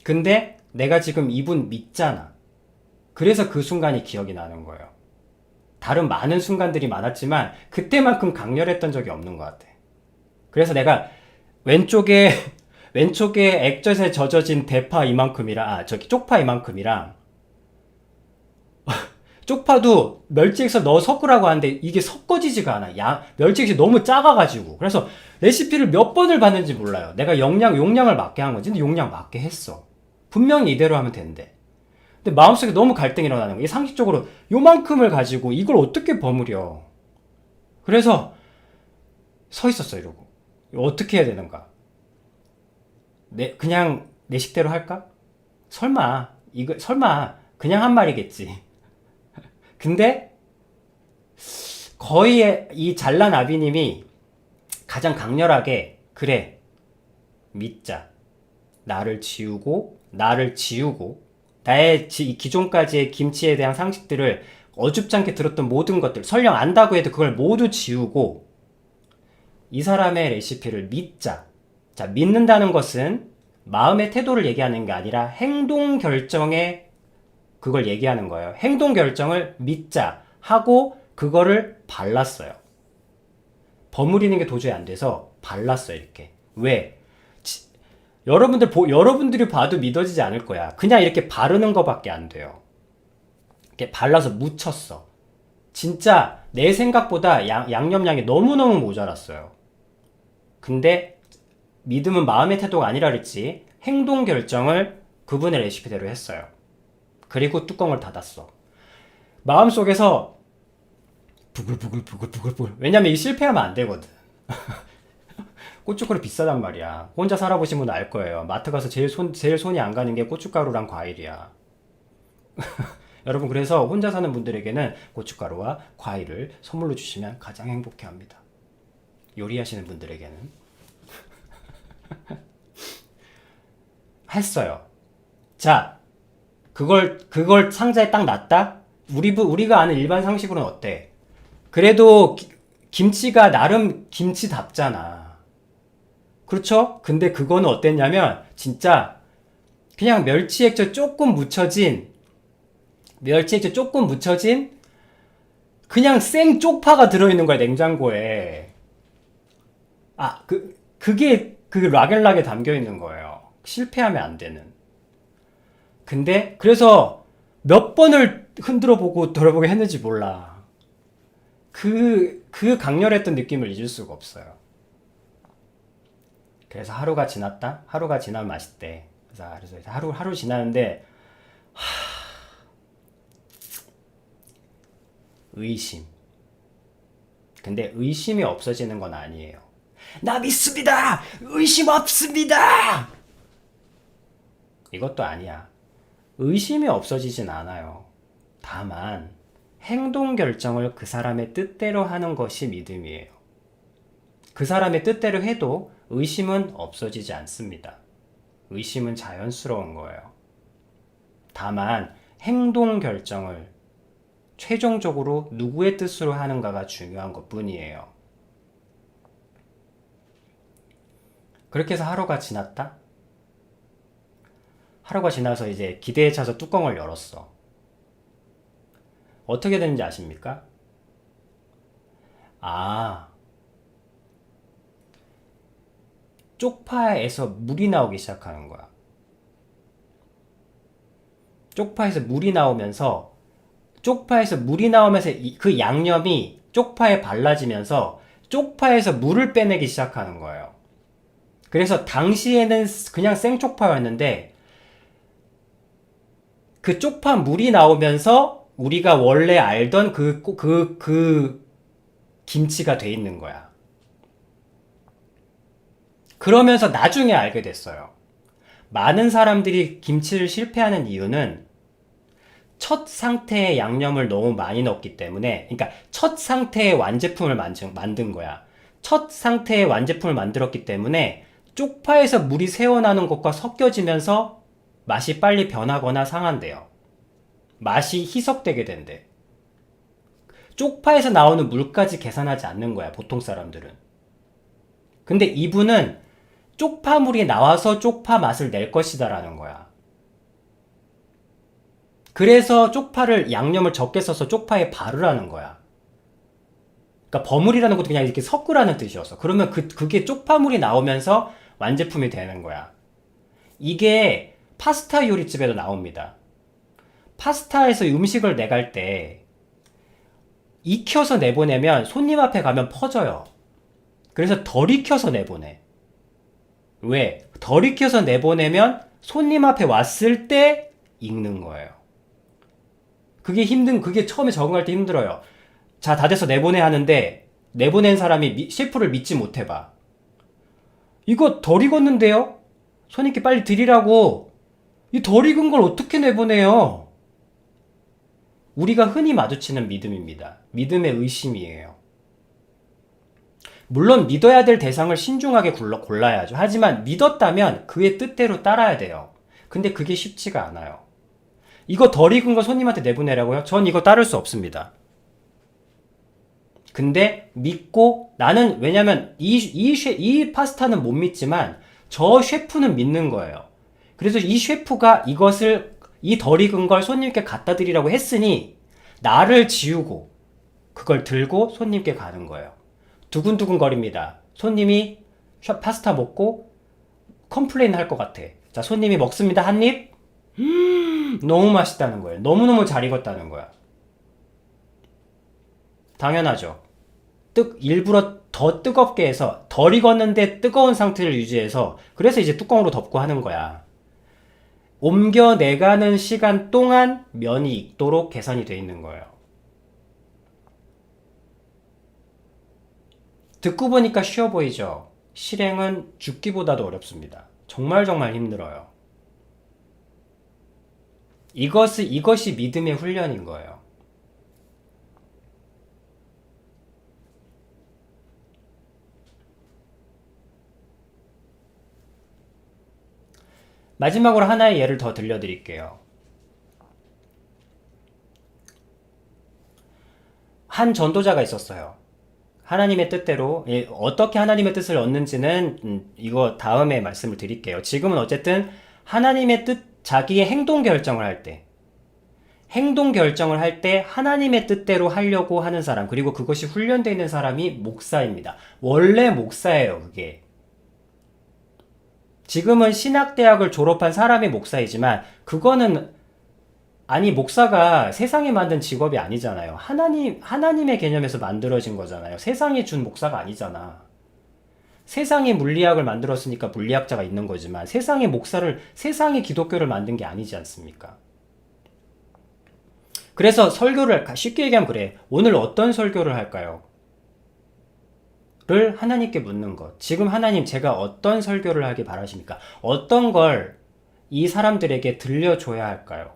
근데 내가 지금 이분 믿잖아. 그래서 그 순간이 기억이 나는 거예요. 다른 많은 순간들이 많았지만 그때만큼 강렬했던 적이 없는 것 같아. 그래서 내가 왼쪽에 액젓에 젖어진 대파 이만큼이랑 쪽파 이만큼이랑 쪽파도 멸치액젓 넣어 섞으라고 하는데 이게 섞어지지가 않아. 멸치액젓이 너무 작아가지고. 그래서 레시피를 몇 번을 봤는지 몰라요. 내가 용량을 맞게 한 거지. 근데 용량 맞게 했어. 분명히 이대로 하면 된대. 근데 마음속에 너무 갈등이 일어나는 거야. 상식적으로 요만큼을 가지고 이걸 어떻게 버무려. 그래서 서 있었어 이러고. 어떻게 해야 되는가. 그냥 내 식대로 할까? 설마 그냥 한 말이겠지. 근데 거의 이 잘난 아비님이 가장 강렬하게 그래 믿자. 나를 지우고 나의 기존까지의 김치에 대한 상식들을 어줍잖게 들었던 모든 것들 설령 안다고 해도 그걸 모두 지우고 이 사람의 레시피를 믿자. 자, 믿는다는 것은 마음의 태도를 얘기하는 게 아니라 행동 결정에 그걸 얘기하는 거예요. 행동 결정을 믿자 하고 그거를 발랐어요. 버무리는 게 도저히 안 돼서 발랐어요. 이렇게. 왜? 여러분들이 봐도 믿어지지 않을 거야. 그냥 이렇게 바르는 거밖에 안 돼요. 이렇게 발라서 묻혔어. 진짜 내 생각보다 양념량이 너무너무 모자랐어요. 근데 믿음은 마음의 태도가 아니라 그랬지. 행동 결정을 그분의 레시피대로 했어요. 그리고 뚜껑을 닫았어. 마음속에서 부글부글. 왜냐면 이 실패하면 안 되거든. 고춧가루 비싸단 말이야. 혼자 살아보신 분은 알 거예요. 마트 가서 제일 손이 안 가는 게 고춧가루랑 과일이야. 여러분, 그래서 혼자 사는 분들에게는 고춧가루와 과일을 선물로 주시면 가장 행복해 합니다. 요리하시는 분들에게는. 했어요. 자, 그걸 상자에 딱 놨다? 우리가 아는 일반 상식으로는 어때? 그래도 김치가 나름 김치답잖아. 그렇죠? 근데 그거는 어땠냐면 진짜 그냥 멸치액젓 조금 묻혀진 그냥 생 쪽파가 들어있는 거야, 냉장고에. 그게 그 락앤락에 담겨 있는 거예요. 실패하면 안 되는. 근데 그래서 몇 번을 흔들어 보고 돌아보게 했는지 몰라. 그 강렬했던 느낌을 잊을 수가 없어요. 그래서 하루가 지났다? 하루가 지나면 맛있대. 그래서 하루 지나는데, 의심. 근데 의심이 없어지는 건 아니에요. 나 믿습니다! 의심 없습니다! 이것도 아니야. 의심이 없어지진 않아요. 다만, 행동 결정을 그 사람의 뜻대로 하는 것이 믿음이에요. 그 사람의 뜻대로 해도 의심은 없어지지 않습니다. 의심은 자연스러운 거예요. 다만, 행동 결정을 최종적으로 누구의 뜻으로 하는가가 중요한 것 뿐이에요. 그렇게 해서 하루가 지났다? 하루가 지나서 이제 기대에 차서 뚜껑을 열었어. 어떻게 되는지 아십니까? 쪽파에서 물이 나오기 시작하는 거야. 쪽파에서 물이 나오면서 그 양념이 쪽파에 발라지면서 쪽파에서 물을 빼내기 시작하는 거예요. 그래서 당시에는 그냥 생쪽파였는데 그 쪽파 물이 나오면서 우리가 원래 알던 그 김치가 돼 있는 거야. 그러면서 나중에 알게 됐어요. 많은 사람들이 김치를 실패하는 이유는 첫 상태의 양념을 너무 많이 넣었기 때문에, 그러니까 첫 상태의 완제품을 만든 거야. 첫 상태의 완제품을 만들었기 때문에 쪽파에서 물이 새어나는 것과 섞여지면서 맛이 빨리 변하거나 상한대요. 맛이 희석되게 된대. 쪽파에서 나오는 물까지 계산하지 않는 거야, 보통 사람들은. 근데 이분은 쪽파물이 나와서 쪽파 맛을 낼 것이다라는 거야. 그래서 양념을 적게 써서 쪽파에 바르라는 거야. 그러니까 버무리라는 것도 그냥 이렇게 섞으라는 뜻이었어. 그러면 그게 쪽파물이 나오면서 완제품이 되는 거야. 이게 파스타 요리집에도 나옵니다. 파스타에서 음식을 내갈 때 익혀서 내보내면 손님 앞에 가면 퍼져요. 그래서 덜 익혀서 내보내. 왜? 덜 익혀서 내보내면 손님 앞에 왔을 때 익는 거예요. 그게 처음에 적응할 때 힘들어요. 자, 다 돼서 내보내 하는데 내보낸 사람이 셰프를 믿지 못해봐. 이거 덜 익었는데요? 손님께 빨리 드리라고. 이 덜 익은 걸 어떻게 내보내요? 우리가 흔히 마주치는 믿음입니다. 믿음의 의심이에요. 물론 믿어야 될 대상을 신중하게 골라야죠. 하지만 믿었다면 그의 뜻대로 따라야 돼요. 근데 그게 쉽지가 않아요. 이거 덜 익은 거 손님한테 내보내라고요? 전 이거 따를 수 없습니다. 근데 믿고 왜냐면 이 파스타는 못 믿지만 저 셰프는 믿는 거예요. 그래서 이 셰프가 이 덜 익은 걸 손님께 갖다 드리라고 했으니 나를 지우고 그걸 들고 손님께 가는 거예요. 두근두근 거립니다. 손님이 파스타 먹고 컴플레인 할 것 같아. 자, 손님이 먹습니다. 한 입. 너무 맛있다는 거예요. 너무너무 잘 익었다는 거야. 당연하죠. 일부러 더 뜨겁게 해서 덜 익었는데 뜨거운 상태를 유지해서 그래서 이제 뚜껑으로 덮고 하는 거야. 옮겨내가는 시간 동안 면이 익도록 계산이 돼 있는 거예요. 듣고 보니까 쉬워 보이죠? 실행은 죽기보다도 어렵습니다. 정말 힘들어요. 이것이 믿음의 훈련인 거예요. 마지막으로 하나의 예를 더 들려드릴게요. 한 전도자가 있었어요. 하나님의 뜻대로 어떻게 하나님의 뜻을 얻는지는 이거 다음에 말씀을 드릴게요. 지금은 어쨌든 하나님의 뜻, 자기의 행동 결정을 할 때, 하나님의 뜻대로 하려고 하는 사람, 그리고 그것이 훈련되어 있는 사람이 목사입니다. 원래 목사예요, 그게. 지금은 신학대학을 졸업한 사람이 목사이지만 그거는 목사가 세상이 만든 직업이 아니잖아요. 하나님의 개념에서 만들어진 거잖아요. 세상이 준 목사가 아니잖아. 세상이 물리학을 만들었으니까 물리학자가 있는 거지만 세상이 기독교를 만든 게 아니지 않습니까? 그래서 설교를 쉽게 얘기하면 그래. 오늘 어떤 설교를 할까요? 를 하나님께 묻는 것. 지금 하나님 제가 어떤 설교를 하길 바라십니까? 어떤 걸 이 사람들에게 들려줘야 할까요?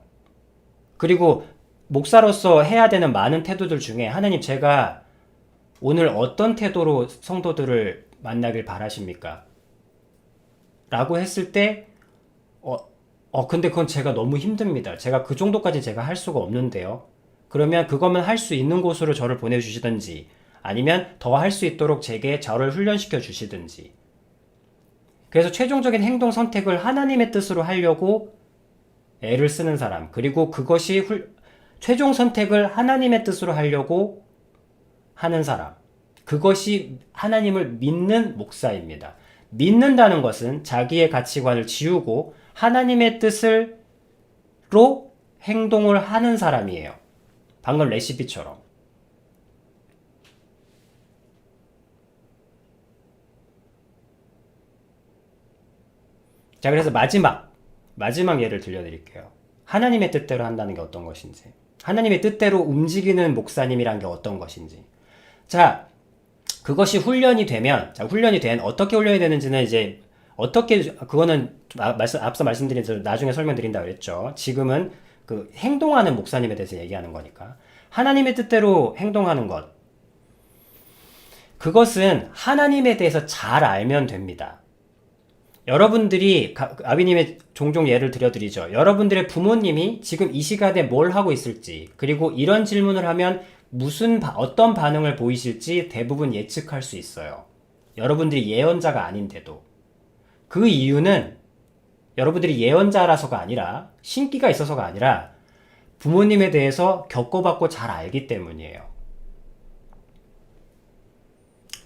그리고 목사로서 해야 되는 많은 태도들 중에 하나님 제가 오늘 어떤 태도로 성도들을 만나길 바라십니까? 라고 했을 때 근데 그건 제가 너무 힘듭니다. 제가 그 정도까지 제가 할 수가 없는데요. 그러면 그거면 할 수 있는 곳으로 저를 보내주시든지 아니면 더 할 수 있도록 제게 저를 훈련시켜 주시든지. 그래서 최종적인 행동 선택을 하나님의 뜻으로 하려고 애를 쓰는 사람, 그리고 그것이 최종 선택을 하나님의 뜻으로 하려고 하는 사람, 그것이 하나님을 믿는 목사입니다. 믿는다는 것은 자기의 가치관을 지우고 하나님의 뜻으로 행동을 하는 사람이에요. 방금 레시피처럼. 자, 그래서 마지막 예를 들려드릴게요. 하나님의 뜻대로 한다는 게 어떤 것인지, 하나님의 뜻대로 움직이는 목사님이란 게 어떤 것인지. 자, 그것이 훈련이 되면, 어떻게 훈련이 되는지는 이제 그거는 앞서 말씀드린 대로 나중에 설명드린다 그랬죠. 지금은 그 행동하는 목사님에 대해서 얘기하는 거니까. 하나님의 뜻대로 행동하는 것. 그것은 하나님에 대해서 잘 알면 됩니다. 여러분들이, 아비님의 종종 예를 들어드리죠. 여러분들의 부모님이 지금 이 시간에 뭘 하고 있을지, 그리고 이런 질문을 하면 어떤 반응을 보이실지 대부분 예측할 수 있어요. 여러분들이 예언자가 아닌데도. 그 이유는 여러분들이 예언자라서가 아니라, 신기가 있어서가 아니라, 부모님에 대해서 겪어봤고 잘 알기 때문이에요.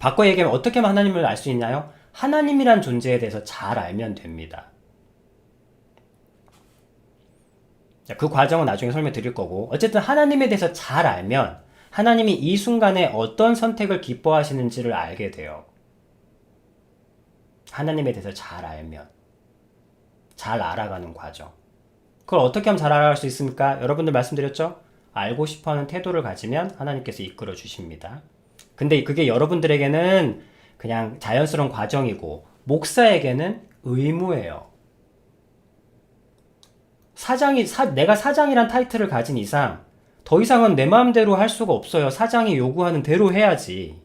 바꿔 얘기하면 어떻게 하면 하나님을 알 수 있나요? 하나님이란 존재에 대해서 잘 알면 됩니다. 자, 그 과정은 나중에 설명드릴 거고, 어쨌든 하나님에 대해서 잘 알면 하나님이 이 순간에 어떤 선택을 기뻐하시는지를 알게 돼요. 하나님에 대해서 잘 알면. 잘 알아가는 과정. 그걸 어떻게 하면 잘 알아갈 수 있습니까? 여러분들 말씀드렸죠? 알고 싶어하는 태도를 가지면 하나님께서 이끌어 주십니다. 근데 그게 여러분들에게는 그냥 자연스러운 과정이고 목사에게는 의무예요. 내가 사장이란 타이틀을 가진 이상 더 이상은 내 마음대로 할 수가 없어요. 사장이 요구하는 대로 해야지.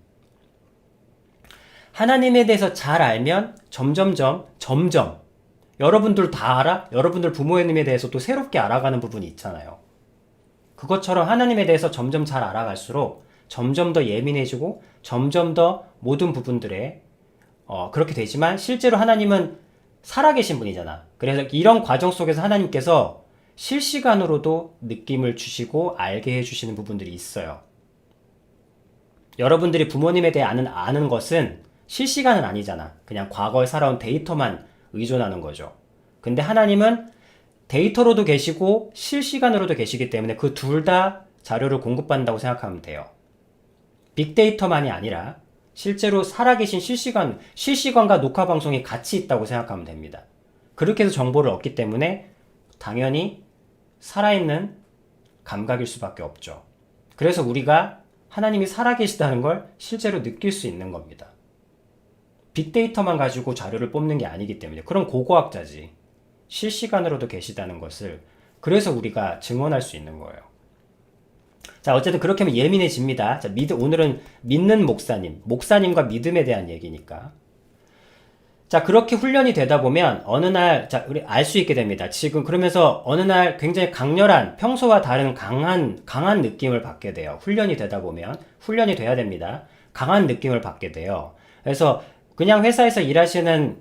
하나님에 대해서 잘 알면 점점 여러분들 다 알아? 여러분들 부모님에 대해서 또 새롭게 알아가는 부분이 있잖아요. 그것처럼 하나님에 대해서 점점 잘 알아갈수록 점점 더 예민해지고 점점 더 모든 부분들에 그렇게 되지만 실제로 하나님은 살아계신 분이잖아. 그래서 이런 과정 속에서 하나님께서 실시간으로도 느낌을 주시고 알게 해주시는 부분들이 있어요. 여러분들이 부모님에 대해 아는 것은 실시간은 아니잖아. 그냥 과거에 살아온 데이터만 의존하는 거죠. 근데 하나님은 데이터로도 계시고 실시간으로도 계시기 때문에 그 둘 다 자료를 공급받는다고 생각하면 돼요. 빅데이터만이 아니라 실제로 살아계신 실시간과 녹화 방송이 같이 있다고 생각하면 됩니다. 그렇게 해서 정보를 얻기 때문에 당연히 살아있는 감각일 수밖에 없죠. 그래서 우리가 하나님이 살아계시다는 걸 실제로 느낄 수 있는 겁니다. 빅데이터만 가지고 자료를 뽑는 게 아니기 때문에. 그럼 고고학자지. 실시간으로도 계시다는 것을 그래서 우리가 증언할 수 있는 거예요. 자, 어쨌든 그렇게 하면 예민해집니다. 자, 오늘은 믿는 목사님과 믿음에 대한 얘기니까. 자, 그렇게 훈련이 되다 보면 어느 날, 자, 우리 알 수 있게 됩니다. 지금 그러면서 어느 날 굉장히 강렬한, 평소와 다른 강한 느낌을 받게 돼요. 훈련이 되다 보면. 훈련이 돼야 됩니다. 강한 느낌을 받게 돼요. 그래서 그냥 회사에서 일하시는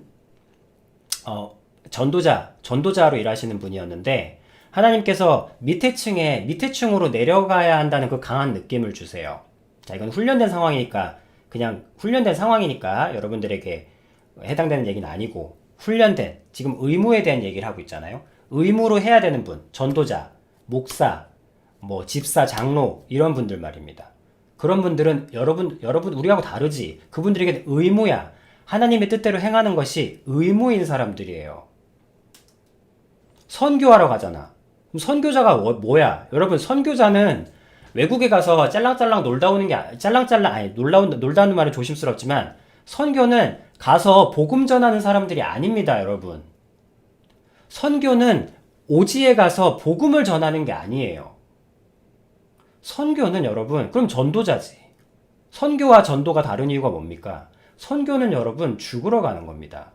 전도자로 일하시는 분이었는데 하나님께서 밑에 층으로 내려가야 한다는 그 강한 느낌을 주세요. 자, 이건 훈련된 상황이니까 그냥 훈련된 상황이니까 여러분들에게 해당되는 얘기는 아니고 훈련된 지금 의무에 대한 얘기를 하고 있잖아요. 의무로 해야 되는 분, 전도자, 목사, 뭐 집사, 장로 이런 분들 말입니다. 그런 분들은 여러분 우리하고 다르지. 그분들에게 의무야. 하나님의 뜻대로 행하는 것이 의무인 사람들이에요. 선교하러 가잖아. 그럼 선교자가 뭐야? 여러분 선교자는 외국에 가서 짤랑짤랑 놀다 오는 게 짤랑짤랑 아니 놀다는 말은 조심스럽지만 선교는 가서 복음 전하는 사람들이 아닙니다, 여러분. 선교는 오지에 가서 복음을 전하는 게 아니에요. 선교는 여러분, 그럼 전도자지. 선교와 전도가 다른 이유가 뭡니까? 선교는 여러분 죽으러 가는 겁니다.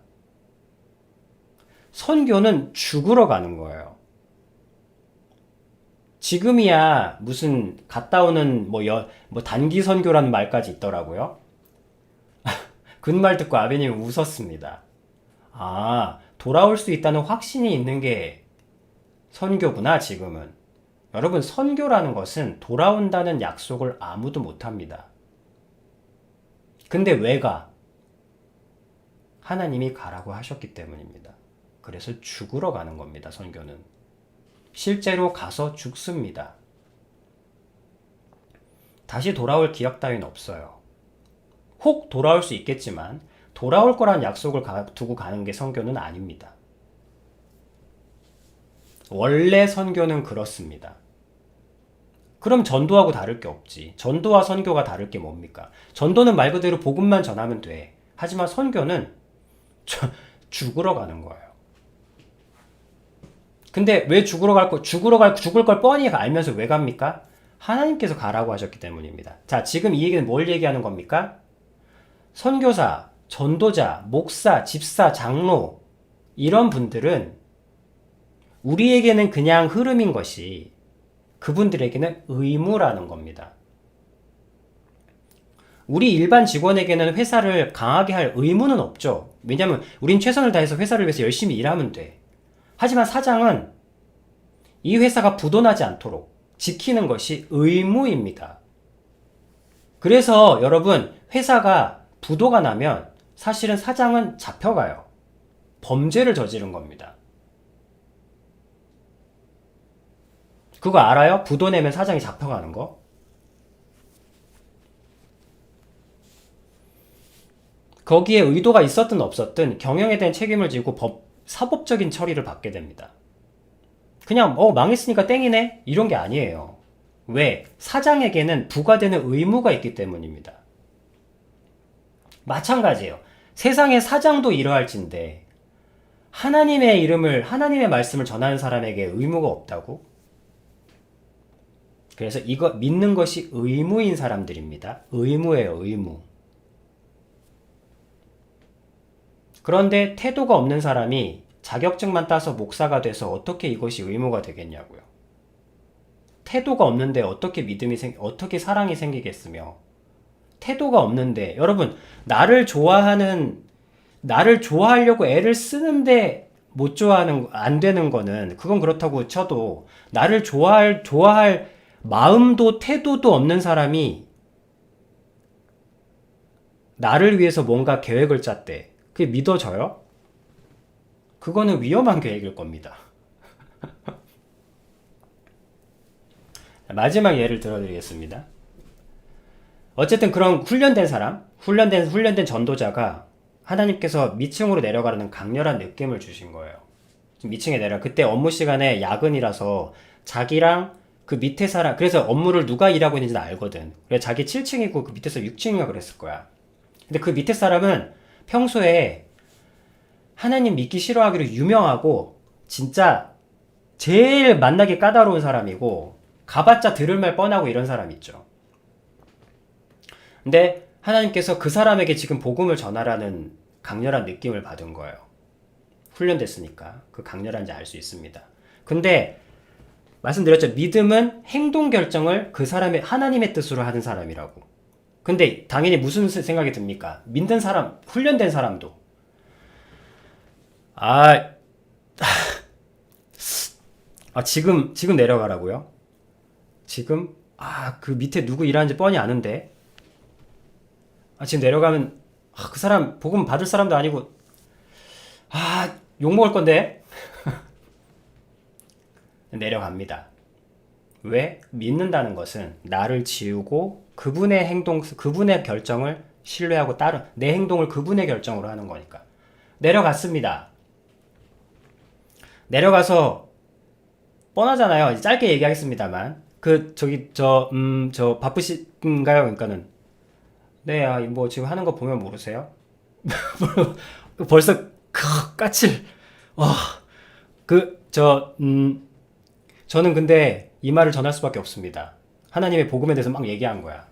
선교는 죽으러 가는 거예요. 지금이야 무슨 갔다 오는 뭐 단기 선교라는 말까지 있더라고요. 그 말 듣고 아베님은 웃었습니다. 아, 돌아올 수 있다는 확신이 있는 게 선교구나, 지금은. 여러분, 선교라는 것은 돌아온다는 약속을 아무도 못 합니다. 근데 왜 가? 하나님이 가라고 하셨기 때문입니다. 그래서 죽으러 가는 겁니다, 선교는. 실제로 가서 죽습니다. 다시 돌아올 기약 따윈 없어요. 혹 돌아올 수 있겠지만 돌아올 거란 약속을 두고 가는 게 선교는 아닙니다. 원래 선교는 그렇습니다. 그럼 전도하고 다를 게 없지. 전도와 선교가 다를 게 뭡니까? 전도는 말 그대로 복음만 전하면 돼. 하지만 선교는 죽으러 가는 거예요. 근데 왜 죽을 걸 뻔히 알면서 왜 갑니까? 하나님께서 가라고 하셨기 때문입니다. 자, 지금 이 얘기는 뭘 얘기하는 겁니까? 선교사, 전도자, 목사, 집사, 장로 이런 분들은 우리에게는 그냥 흐름인 것이 그분들에게는 의무라는 겁니다. 우리 일반 직원에게는 회사를 강하게 할 의무는 없죠. 왜냐면 우린 최선을 다해서 회사를 위해서 열심히 일하면 돼. 하지만 사장은 이 회사가 부도나지 않도록 지키는 것이 의무입니다. 그래서 여러분, 회사가 부도가 나면 사실은 사장은 잡혀가요. 범죄를 저지른 겁니다. 그거 알아요? 부도 내면 사장이 잡혀가는 거? 거기에 의도가 있었든 없었든 경영에 대한 책임을 지고 사법적인 처리를 받게 됩니다. 그냥 망했으니까 땡이네? 이런 게 아니에요. 왜? 사장에게는 부과되는 의무가 있기 때문입니다. 마찬가지예요. 세상의 사장도 이러할진데 하나님의 말씀을 전하는 사람에게 의무가 없다고? 그래서 이거 믿는 것이 의무인 사람들입니다. 의무예요, 의무. 그런데 태도가 없는 사람이 자격증만 따서 목사가 돼서 어떻게 이것이 의무가 되겠냐고요. 태도가 없는데 어떻게 사랑이 생기겠으며, 태도가 없는데, 여러분, 나를 좋아하려고 애를 쓰는데 안 되는 거는, 그건 그렇다고 쳐도, 나를 좋아할 마음도 태도도 없는 사람이 나를 위해서 뭔가 계획을 짰대. 그게 믿어져요? 그거는 위험한 계획일 겁니다. 마지막 예를 들어드리겠습니다. 어쨌든 그런 훈련된 전도자가 하나님께서 미층으로 내려가라는 강렬한 느낌을 주신 거예요. 미층에 그때 업무 시간에 야근이라서 자기랑 그 밑에 사람, 그래서 업무를 누가 일하고 있는지는 알거든. 그래서 자기 7층이고 그 밑에서 6층인가 그랬을 거야. 근데 그 밑에 사람은 평소에 하나님 믿기 싫어하기로 유명하고 진짜 제일 만나기 까다로운 사람이고 가봤자 들을 말 뻔하고 이런 사람 있죠. 근데 하나님께서 그 사람에게 지금 복음을 전하라는 강렬한 느낌을 받은 거예요. 훈련됐으니까 그 강렬한지 알 수 있습니다. 근데 말씀드렸죠. 믿음은 행동 결정을 그 사람의 하나님의 뜻으로 하는 사람이라고. 근데 당연히 무슨 생각이 듭니까? 믿는 사람, 훈련된 사람도 아, 지금 내려가라고요? 지금 그 밑에 누구 일하는지 뻔히 아는데 지금 내려가면 그 사람 복음 받을 사람도 아니고 욕 먹을 건데 내려갑니다. 왜? 믿는다는 것은 나를 지우고 그분의 행동, 그분의 결정을 신뢰하고 따른 내 행동을 그분의 결정으로 하는 거니까 내려갔습니다. 내려가서 뻔하잖아요. 짧게 얘기하겠습니다만 저 바쁘신가요? 그러니까는 네, 뭐 지금 하는 거 보면 모르세요? 벌써 까칠. 와, 저는 근데 이 말을 전할 수밖에 없습니다. 하나님의 복음에 대해서 막 얘기한 거야.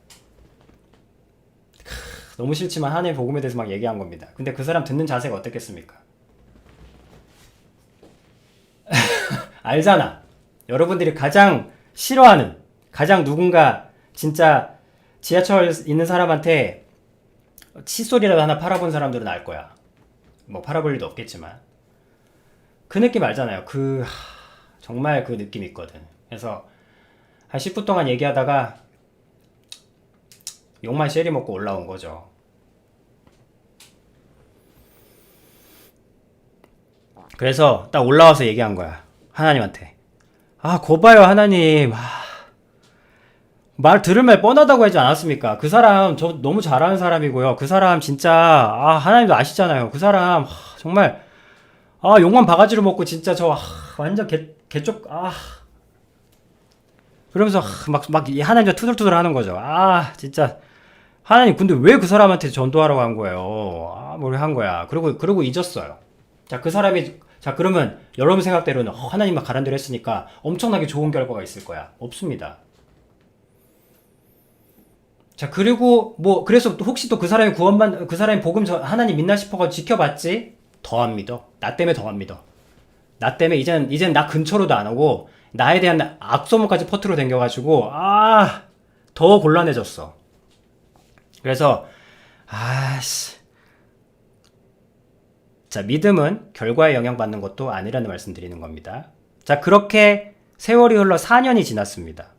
너무 싫지만 하나님의 복음에 대해서 막 얘기한 겁니다. 근데 그 사람 듣는 자세가 어떻겠습니까? 알잖아. 여러분들이 가장 싫어하는, 가장 누군가 진짜 지하철 있는 사람한테 칫솔이라도 하나 팔아본 사람들은 알 거야. 뭐 팔아볼 일도 없겠지만. 그 느낌 알잖아요. 정말 그 느낌 있거든. 그래서 한 10분 동안 얘기하다가 욕만 쉐리 먹고 올라온 거죠. 그래서 딱 올라와서 얘기한 거야. 하나님한테. 거 봐요, 하나님. 말 들을 말 뻔하다고 하지 않았습니까? 그 사람 저 너무 잘하는 사람이고요. 그 사람 진짜 하나님도 아시잖아요. 그 사람 정말 욕만 바가지로 먹고 진짜 완전 개쪽 그러면서 막 하나님 투덜투덜 하는 거죠. 진짜 하나님 근데 왜 그 사람한테 전도하라고 한 거예요? 뭘 한 거야. 그러고 잊었어요. 자, 그 사람이 그러면 여러분 생각대로는 하나님만 가란 대로 했으니까 엄청나게 좋은 결과가 있을 거야. 없습니다. 자, 그리고 그래서 혹시 또 그 사람이 그 사람이 복음 하나님 믿나 싶어가지고 지켜봤지? 더 안 믿어. 나 때문에 더 안 믿어. 나 때문에 이젠 나 근처로도 안 오고, 나에 대한 악소문까지 퍼트로 댕겨가지고, 더 곤란해졌어. 그래서, 자, 믿음은 결과에 영향받는 것도 아니라는 말씀 드리는 겁니다. 자, 그렇게 세월이 흘러 4년이 지났습니다.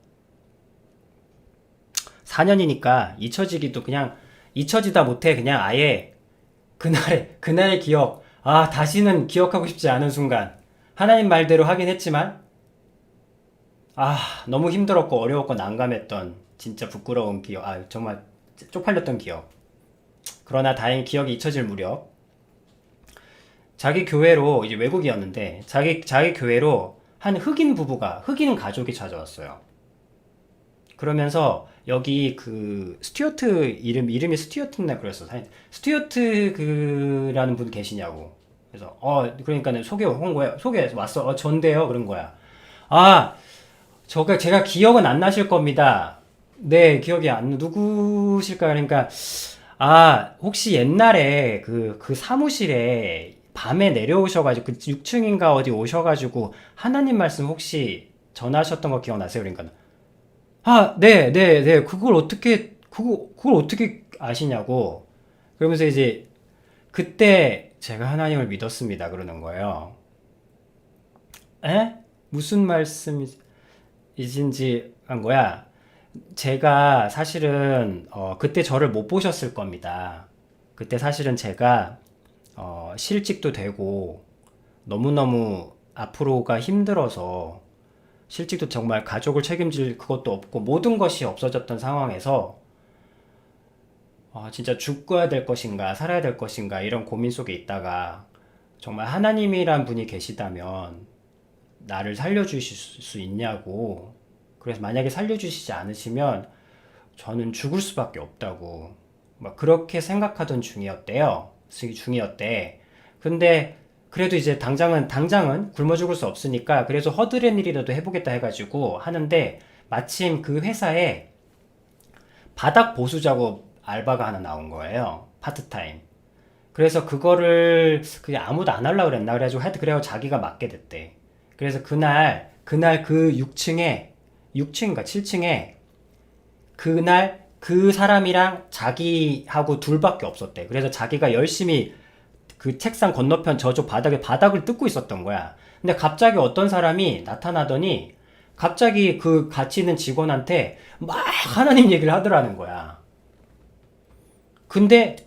4년이니까 잊혀지다 못해 그냥 아예 그날의 기억, 다시는 기억하고 싶지 않은 순간, 하나님 말대로 하긴 했지만, 너무 힘들었고 어려웠고 난감했던 진짜 부끄러운 기억, 정말 쪽팔렸던 기억. 그러나 다행히 기억이 잊혀질 무렵, 자기 교회로, 이제 외국이었는데, 자기 교회로 한 흑인 가족이 찾아왔어요. 그러면서 여기 스튜어트 이름이 스튜어트인가 그랬어. 스튜어트 그라는 분 계시냐고. 그래서 그러니까는 소개 왔어. 전데요. 그런 거야. 제가 기억은 안 나실 겁니다. 네, 기억이 누구실까? 그러니까 혹시 옛날에 그 사무실에 밤에 내려오셔가지고 6층인가 어디 오셔가지고 하나님 말씀 혹시 전하셨던 거 기억나세요? 그러니까 네. 그걸 어떻게 아시냐고. 그러면서 이제 그때 제가 하나님을 믿었습니다. 그러는 거예요. 에? 무슨 말씀이신지 한 거야. 제가 사실은 그때 저를 못 보셨을 겁니다. 그때 사실은 제가 실직도 되고 너무너무 앞으로가 힘들어서 실직도 정말 가족을 책임질 그것도 없고 모든 것이 없어졌던 상황에서 진짜 죽어야 될 것인가 살아야 될 것인가 이런 고민 속에 있다가 정말 하나님이란 분이 계시다면 나를 살려주실 수 있냐고. 그래서 만약에 살려주시지 않으시면 저는 죽을 수밖에 없다고 막 그렇게 생각하던 중이었대. 근데 그래도 이제 당장은 굶어 죽을 수 없으니까 그래서 허드렛 일이라도 해보겠다 해가지고 하는데 마침 그 회사에 바닥 보수 작업 알바가 하나 나온 거예요. 파트타임. 그래서 그거를 그냥 아무도 안 하려고 그랬나 그래가지고 하여튼 그래가지고 자기가 맡게 됐대. 그래서 그날 그 6층인가 7층에 그날 그 사람이랑 자기하고 둘밖에 없었대. 그래서 자기가 열심히 그 책상 건너편 저쪽 바닥을 뜯고 있었던 거야. 근데 갑자기 어떤 사람이 나타나더니 갑자기 그 같이 있는 직원한테 막 하나님 얘기를 하더라는 거야. 그런데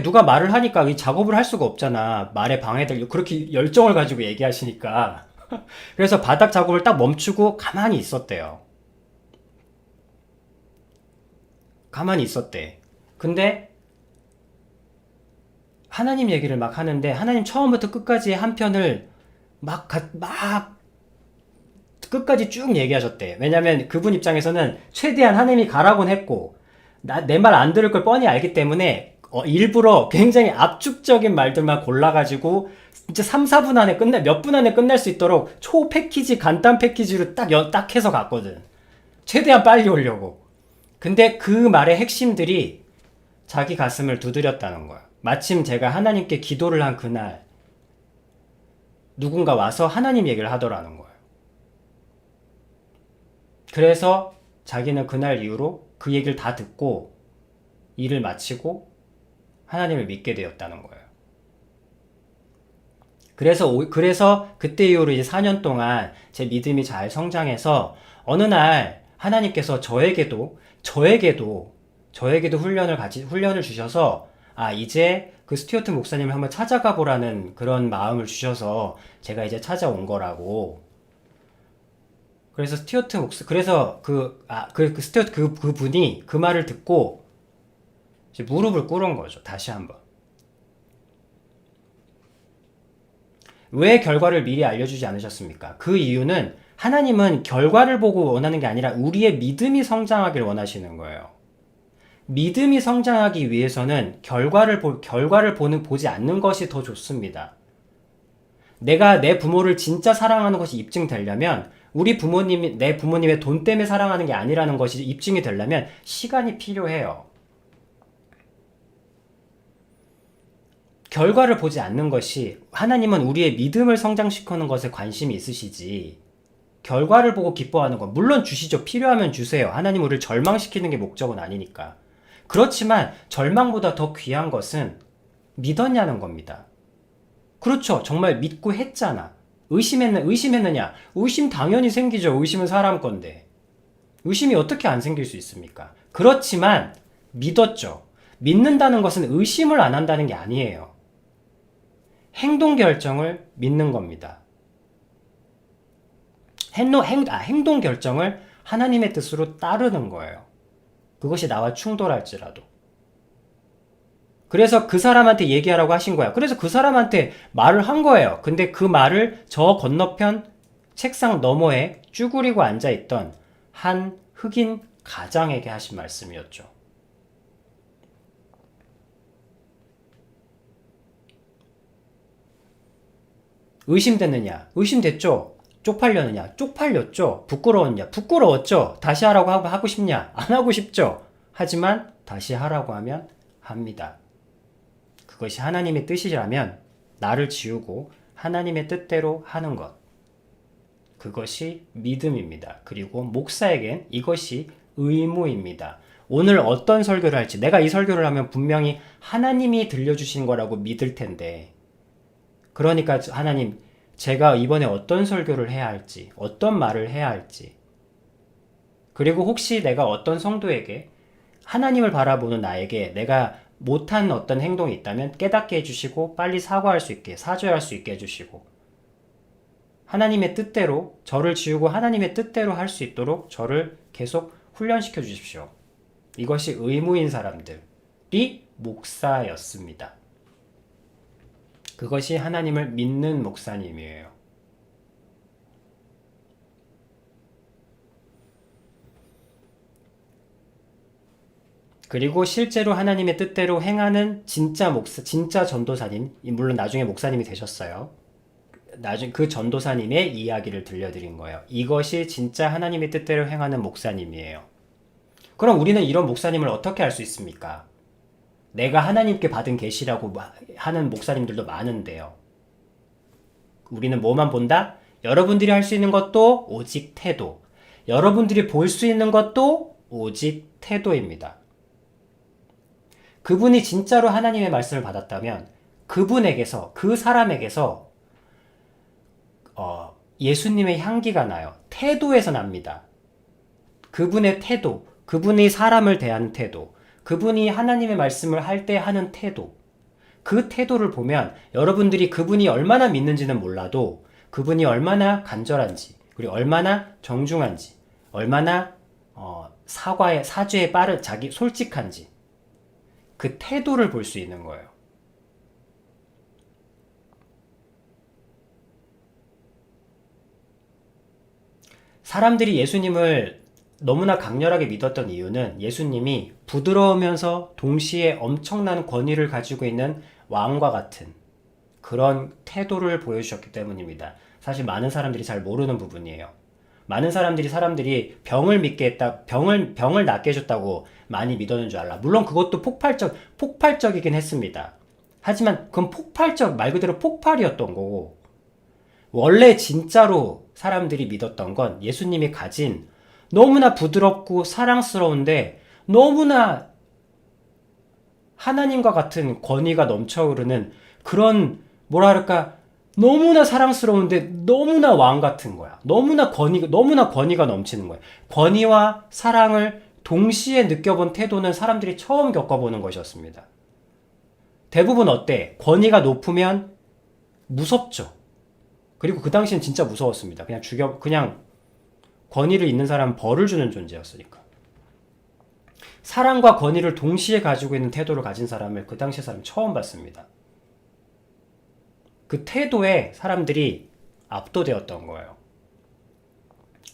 누가 말을 하니까 이 작업을 할 수가 없잖아. 말에 방해되고 그렇게 열정을 가지고 얘기하시니까. 그래서 바닥 작업을 딱 멈추고 가만히 있었대요. 가만히 있었대. 근데 하나님 얘기를 막 하는데 하나님 처음부터 끝까지 한 편을 막 끝까지 쭉 얘기하셨대. 왜냐면 그분 입장에서는 최대한 하나님이 가라곤 했고 내 말 안 들을 걸 뻔히 알기 때문에 일부러 굉장히 압축적인 말들만 골라가지고 진짜 3, 4분 안에 몇 분 안에 끝날 수 있도록 초 패키지 간단 패키지로 딱 해서 갔거든. 최대한 빨리 오려고. 근데 그 말의 핵심들이 자기 가슴을 두드렸다는 거야. 마침 제가 하나님께 기도를 한 그날 누군가 와서 하나님 얘기를 하더라는 거예요. 그래서 자기는 그날 이후로 그 얘기를 다 듣고 일을 마치고 하나님을 믿게 되었다는 거예요. 그래서 그때 이후로 이제 4년 동안 제 믿음이 잘 성장해서 어느 날 하나님께서 저에게도 훈련을 주셔서 이제 그 스튜어트 목사님을 한번 찾아가 보라는 그런 마음을 주셔서 제가 이제 찾아온 거라고. 그래서 스튜어트 그분이 그 말을 듣고 이제 무릎을 꿇은 거죠. 다시 한번. 왜 결과를 미리 알려주지 않으셨습니까? 그 이유는 하나님은 결과를 보고 원하는 게 아니라 우리의 믿음이 성장하길 원하시는 거예요. 믿음이 성장하기 위해서는 결과를 보지 않는 것이 더 좋습니다. 내가 내 부모를 진짜 사랑하는 것이 입증되려면 내 부모님의 돈 때문에 사랑하는 게 아니라는 것이 입증이 되려면 시간이 필요해요. 결과를 보지 않는 것이 하나님은 우리의 믿음을 성장시키는 것에 관심이 있으시지 결과를 보고 기뻐하는 건 물론 주시죠. 필요하면 주세요. 하나님 우리를 절망시키는 게 목적은 아니니까. 그렇지만 절망보다 더 귀한 것은 믿었냐는 겁니다. 그렇죠. 정말 믿고 했잖아. 의심했느냐? 의심 당연히 생기죠. 의심은 사람 건데. 의심이 어떻게 안 생길 수 있습니까? 그렇지만 믿었죠. 믿는다는 것은 의심을 안 한다는 게 아니에요. 행동 결정을 믿는 겁니다. 행동 결정을 하나님의 뜻으로 따르는 거예요. 그것이 나와 충돌할지라도. 그래서 그 사람한테 얘기하라고 하신 거야. 그래서 그 사람한테 말을 한 거예요. 근데 그 말을 저 건너편 책상 너머에 쭈그리고 앉아있던 한 흑인 가장에게 하신 말씀이었죠. 의심됐느냐? 의심됐죠. 쪽팔렸느냐? 쪽팔렸죠. 부끄러웠냐? 부끄러웠죠. 다시 하라고 하고 싶냐? 안 하고 싶죠. 하지만 다시 하라고 하면 합니다. 그것이 하나님의 뜻이라면 나를 지우고 하나님의 뜻대로 하는 것. 그것이 믿음입니다. 그리고 목사에겐 이것이 의무입니다. 오늘 어떤 설교를 할지 내가 이 설교를 하면 분명히 하나님이 들려주신 거라고 믿을 텐데 그러니까 하나님 제가 이번에 어떤 설교를 해야 할지 어떤 말을 해야 할지 그리고 혹시 내가 어떤 성도에게 하나님을 바라보는 나에게 내가 못한 어떤 행동이 있다면 깨닫게 해주시고 빨리 사과할 수 있게 사죄할 수 있게 해주시고 하나님의 뜻대로 저를 지우고 하나님의 뜻대로 할 수 있도록 저를 계속 훈련시켜 주십시오. 이것이 의무인 사람들이 목사였습니다. 그것이 하나님을 믿는 목사님이에요. 그리고 실제로 하나님의 뜻대로 행하는 진짜 전도사님, 물론 나중에 목사님이 되셨어요. 나중에 그 전도사님의 이야기를 들려드린 거예요. 이것이 진짜 하나님의 뜻대로 행하는 목사님이에요. 그럼 우리는 이런 목사님을 어떻게 알 수 있습니까? 내가 하나님께 받은 계시라고 하는 목사님들도 많은데요. 우리는 뭐만 본다? 여러분들이 할 수 있는 것도 오직 태도. 여러분들이 볼 수 있는 것도 오직 태도입니다. 그분이 진짜로 하나님의 말씀을 받았다면 그분에게서, 그 사람에게서 예수님의 향기가 나요. 태도에서 납니다. 그분의 태도, 그분이 사람을 대하는 태도, 그분이 하나님의 말씀을 할 때 하는 태도, 그 태도를 보면 여러분들이 그분이 얼마나 믿는지는 몰라도 그분이 얼마나 간절한지, 그리고 얼마나 정중한지, 얼마나 사죄에 빠른, 자기 솔직한지, 그 태도를 볼 수 있는 거예요. 사람들이 예수님을 너무나 강렬하게 믿었던 이유는 예수님이 부드러우면서 동시에 엄청난 권위를 가지고 있는 왕과 같은 그런 태도를 보여주셨기 때문입니다. 사실 많은 사람들이 잘 모르는 부분이에요. 많은 사람들이 병을 믿게 했다, 병을 낫게 해줬다고 많이 믿었는 줄 알아. 물론 그것도 폭발적이긴 했습니다. 하지만 그건 말 그대로 폭발이었던 거고, 원래 진짜로 사람들이 믿었던 건 예수님이 가진 너무나 부드럽고 사랑스러운데 너무나 하나님과 같은 권위가 넘쳐흐르는 그런, 뭐랄까, 너무나 사랑스러운데 너무나 왕 같은 거야. 너무나 권위가 넘치는 거야. 권위와 사랑을 동시에 느껴본 태도는 사람들이 처음 겪어보는 것이었습니다. 대부분 어때? 권위가 높으면 무섭죠. 그리고 그 당시엔 진짜 무서웠습니다. 그냥 권위를 있는 사람은 벌을 주는 존재였으니까. 사랑과 권위를 동시에 가지고 있는 태도를 가진 사람을 그 당시의 사람이 처음 봤습니다. 그 태도에 사람들이 압도되었던 거예요.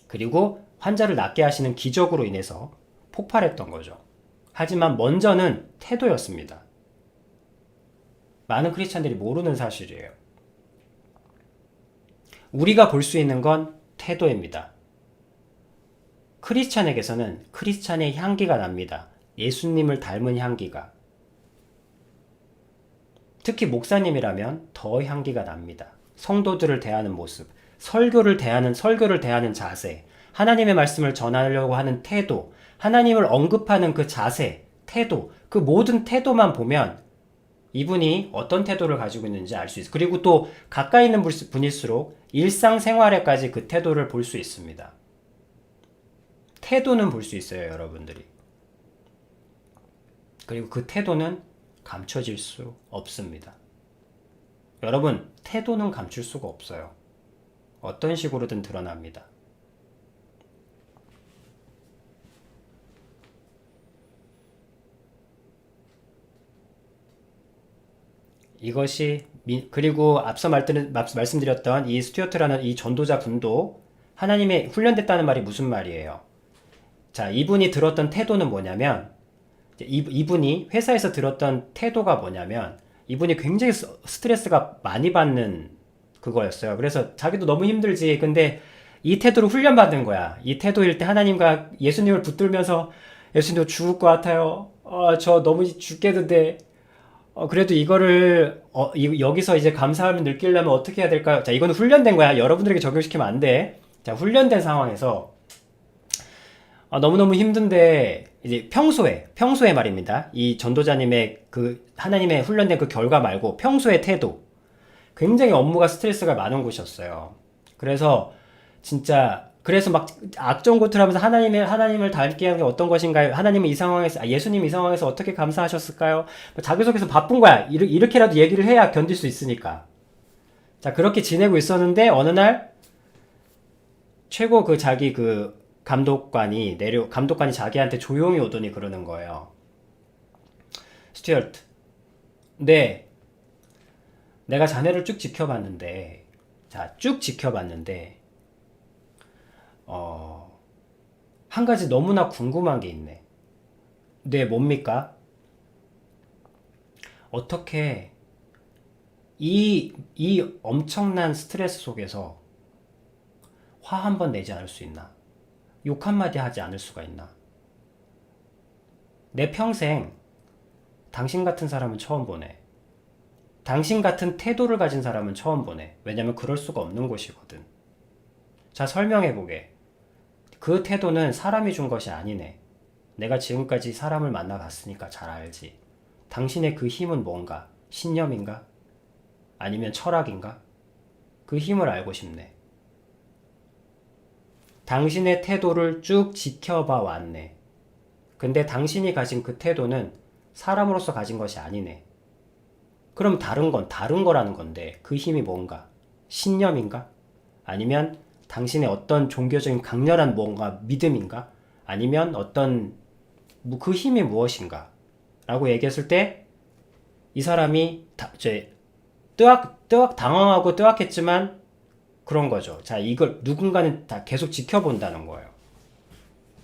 그리고 환자를 낫게 하시는 기적으로 인해서 폭발했던 거죠. 하지만 먼저는 태도였습니다. 많은 크리스찬들이 모르는 사실이에요. 우리가 볼 수 있는 건 태도입니다. 크리스찬에게서는 크리스찬의 향기가 납니다. 예수님을 닮은 향기가. 특히 목사님이라면 더 향기가 납니다. 성도들을 대하는 모습, 설교를 대하는 자세, 하나님의 말씀을 전하려고 하는 태도, 하나님을 언급하는 그 자세, 태도, 그 모든 태도만 보면 이분이 어떤 태도를 가지고 있는지 알 수 있어요. 그리고 또 가까이 있는 분일수록 일상생활에까지 그 태도를 볼 수 있습니다. 태도는 볼 수 있어요, 여러분들이. 그리고 그 태도는 감춰질 수 없습니다. 여러분, 태도는 감출 수가 없어요. 어떤 식으로든 드러납니다. 그리고 앞서 말씀드렸던 이 스튜어트라는 이 전도자 분도 하나님의 훈련됐다는 말이 무슨 말이에요? 자, 이분이 들었던 태도는 뭐냐면, 이분이 회사에서 들었던 태도가 뭐냐면, 이분이 굉장히 스트레스가 많이 받는 그거였어요. 그래서 자기도 너무 힘들지. 근데 이 태도로 훈련받은 거야. 이 태도일 때 하나님과 예수님을 붙들면서 예수님 죽을 것 같아요. 저 너무 죽겠는데 그래도 이거를 여기서 이제 감사함을 느끼려면 어떻게 해야 될까요? 자, 이거는 훈련된 거야. 여러분들에게 적용시키면 안 돼. 자, 훈련된 상황에서 너무너무 힘든데 이제 평소에 말입니다. 이 전도자님의 그 하나님의 훈련된 그 결과 말고 평소의 태도, 굉장히 업무가 스트레스가 많은 곳이었어요. 그래서 막 악정고투를 하면서 하나님을 닮게 하는 게 어떤 것인가요? 예수님 이 상황에서 어떻게 감사하셨을까요? 자기소개서 바쁜 거야. 이렇게라도 얘기를 해야 견딜 수 있으니까. 자, 그렇게 지내고 있었는데 어느 날 최고 자기 감독관이 자기한테 조용히 오더니 그러는 거예요. 스튜어트, 네, 내가 자네를 쭉 지켜봤는데, 한 가지 너무나 궁금한 게 있네. 네, 뭡니까? 어떻게 이 엄청난 스트레스 속에서 화 한 번 내지 않을 수 있나? 욕 한마디 하지 않을 수가 있나? 내 평생 당신 같은 사람은 처음 보네. 당신 같은 태도를 가진 사람은 처음 보네. 왜냐면 그럴 수가 없는 곳이거든. 자, 설명해보게. 그 태도는 사람이 준 것이 아니네. 내가 지금까지 사람을 만나봤으니까 잘 알지. 당신의 그 힘은 뭔가? 신념인가? 아니면 철학인가? 그 힘을 알고 싶네. 당신의 태도를 쭉 지켜봐 왔네. 근데 당신이 가진 그 태도는 사람으로서 가진 것이 아니네. 그럼 다른 거라는 건데 그 힘이 뭔가? 신념인가? 아니면 당신의 어떤 종교적인 강렬한 뭔가 믿음인가? 아니면 어떤 그 힘이 무엇인가? 라고 얘기했을 때 이 사람이 당황하고 뜨악했지만 그런 거죠. 자, 이걸 누군가는 다 계속 지켜본다는 거예요.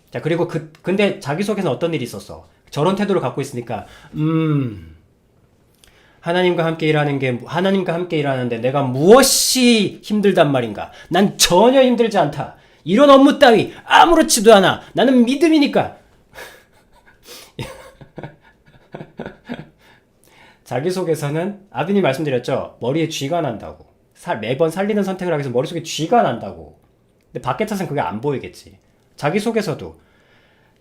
자, 그리고 근데 자기 속에는 어떤 일이 있었어? 저런 태도를 갖고 있으니까, 하나님과 함께 일하는데 내가 무엇이 힘들단 말인가? 난 전혀 힘들지 않다. 이런 업무 따위 아무렇지도 않아. 나는 믿음이니까. 자기 속에서는 아버님 말씀드렸죠. 머리에 쥐가 난다고. 매번 살리는 선택을 하기 위해서 머릿속에 쥐가 난다고. 근데 밖에 타서는 그게 안 보이겠지. 자기 속에서도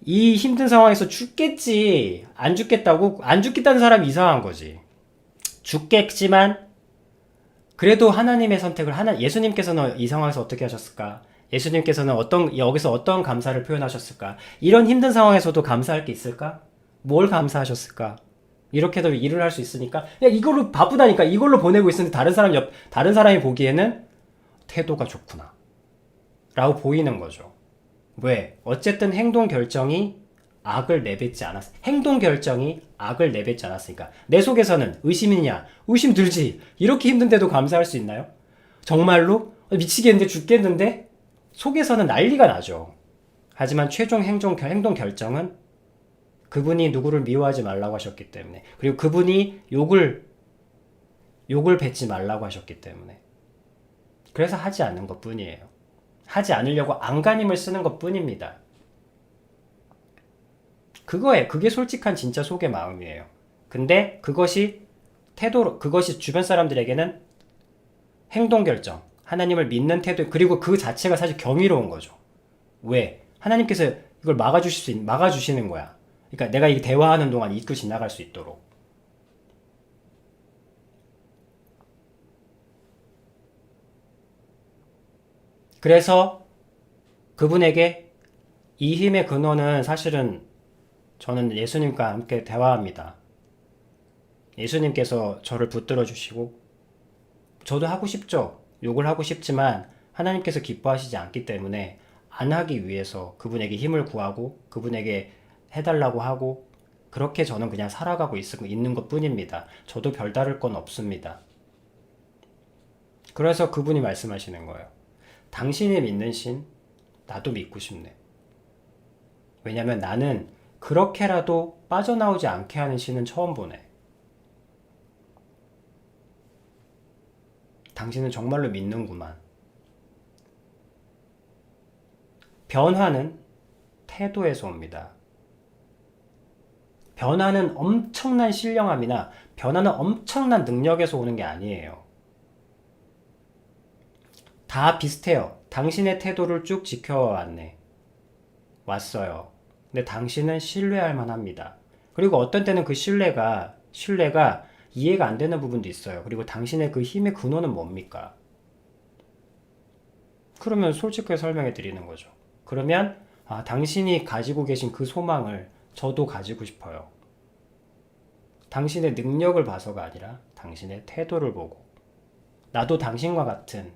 이 힘든 상황에서 죽겠지. 안 죽겠다는 사람이 이상한 거지. 죽겠지만 그래도 하나님의 선택을 예수님께서는 이 상황에서 어떻게 하셨을까? 예수님께서는 여기서 어떤 감사를 표현하셨을까? 이런 힘든 상황에서도 감사할 게 있을까? 뭘 감사하셨을까? 이렇게도 일을 할 수 있으니까 그냥 이걸로 바쁘다니까 이걸로 보내고 있는데 다른 사람이 보기에는 태도가 좋구나 라고 보이는 거죠. 왜? 어쨌든 행동 결정이 악을 내뱉지 않았으니까 내 속에서는 의심이냐? 의심 들지. 이렇게 힘든데도 감사할 수 있나요? 정말로? 미치겠는데 죽겠는데? 속에서는 난리가 나죠. 하지만 최종 행동 결정은 그분이 누구를 미워하지 말라고 하셨기 때문에, 그리고 그분이 욕을 뱉지 말라고 하셨기 때문에, 그래서 하지 않는 것 뿐이에요. 하지 않으려고 안간힘을 쓰는 것 뿐입니다. 그게 솔직한 진짜 속의 마음이에요. 근데 그것이 주변 사람들에게는 행동 결정, 하나님을 믿는 태도, 그리고 그 자체가 사실 경이로운 거죠. 왜? 하나님께서 이걸 막아주시는 거야. 그러니까 내가 이 대화하는 동안 잊고 지나갈 수 있도록. 그래서 그분에게 이 힘의 근원은 사실은 저는 예수님과 함께 대화합니다. 예수님께서 저를 붙들어 주시고 저도 하고 싶죠. 욕을 하고 싶지만 하나님께서 기뻐하시지 않기 때문에 안 하기 위해서 그분에게 힘을 구하고 그분에게 해달라고 하고 그렇게 저는 그냥 살아가고 있는 것 뿐입니다. 저도 별다를 건 없습니다. 그래서 그분이 말씀하시는 거예요. 당신이 믿는 신, 나도 믿고 싶네. 왜냐면 나는 그렇게라도 빠져나오지 않게 하는 신은 처음 보네. 당신은 정말로 믿는구만. 변화는 태도에서 옵니다. 변화는 엄청난 신령함이나 변화는 엄청난 능력에서 오는 게 아니에요. 다 비슷해요. 당신의 태도를 쭉 왔어요. 근데 당신은 신뢰할 만합니다. 그리고 어떤 때는 그 신뢰가 이해가 안 되는 부분도 있어요. 그리고 당신의 그 힘의 근원은 뭡니까? 그러면 솔직하게 설명해 드리는 거죠. 그러면 당신이 가지고 계신 그 소망을 저도 가지고 싶어요. 당신의 능력을 봐서가 아니라 당신의 태도를 보고 나도 당신과 같은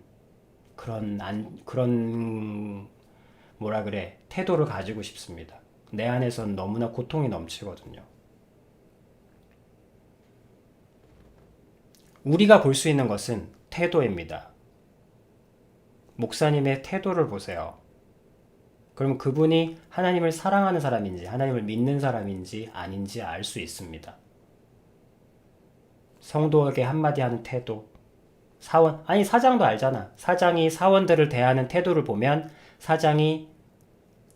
그런 태도를 가지고 싶습니다. 내 안에선 너무나 고통이 넘치거든요. 우리가 볼 수 있는 것은 태도입니다. 목사님의 태도를 보세요. 그럼 그분이 하나님을 사랑하는 사람인지 하나님을 믿는 사람인지 아닌지 알 수 있습니다. 성도에게 한마디 하는 태도, 사장도 알잖아. 사장이 사원들을 대하는 태도를 보면 사장이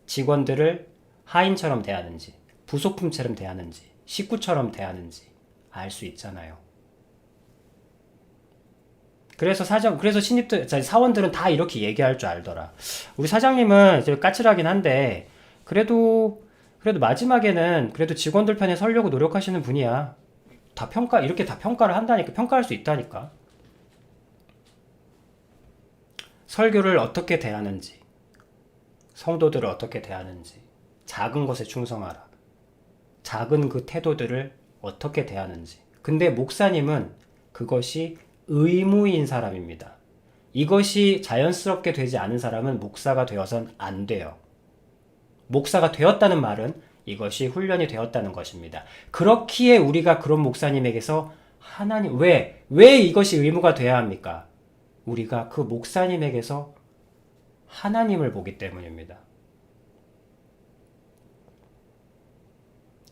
직원들을 하인처럼 대하는지 부속품처럼 대하는지 식구처럼 대하는지 알 수 있잖아요. 그래서 사원들은 다 이렇게 얘기할 줄 알더라. 우리 사장님은 까칠하긴 한데 그래도 그래도 마지막에는 그래도 직원들 편에 서려고 노력하시는 분이야. 이렇게 다 평가를 한다니까, 평가할 수 있다니까. 설교를 어떻게 대하는지, 성도들을 어떻게 대하는지, 작은 것에 충성하라. 작은 그 태도들을 어떻게 대하는지. 근데 목사님은 그것이 의무인 사람입니다. 이것이 자연스럽게 되지 않은 사람은 목사가 되어선 안 돼요. 목사가 되었다는 말은 이것이 훈련이 되었다는 것입니다. 그렇기에 우리가 그런 목사님에게서 왜 이것이 의무가 돼야 합니까? 우리가 그 목사님에게서 하나님을 보기 때문입니다.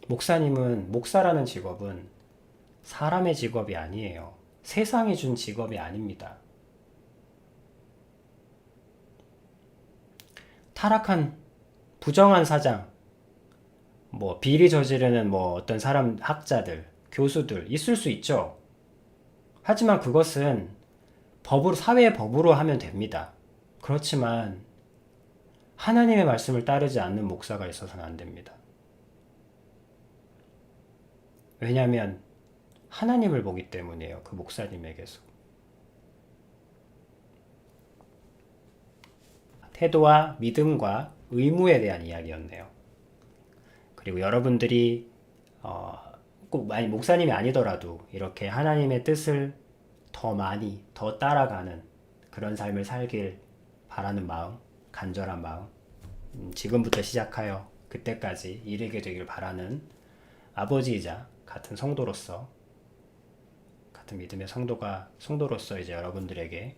목사라는 직업은 사람의 직업이 아니에요. 세상이 준 직업이 아닙니다. 타락한 부정한 사장, 비리 저지르는 어떤 사람, 학자들, 교수들 있을 수 있죠. 하지만 그것은 사회의 법으로 하면 됩니다. 그렇지만 하나님의 말씀을 따르지 않는 목사가 있어서는 안 됩니다. 왜냐하면 하나님을 보기 때문이에요. 그 목사님에게서. 태도와 믿음과 의무에 대한 이야기였네요. 그리고 여러분들이 꼭 목사님이 아니더라도 이렇게 하나님의 뜻을 더 많이 더 따라가는 그런 삶을 살길 바라는 마음, 간절한 마음, 지금부터 시작하여 그때까지 이르게 되길 바라는 아버지이자 같은 성도로서, 같은 믿음의 성도로서 이제 여러분들에게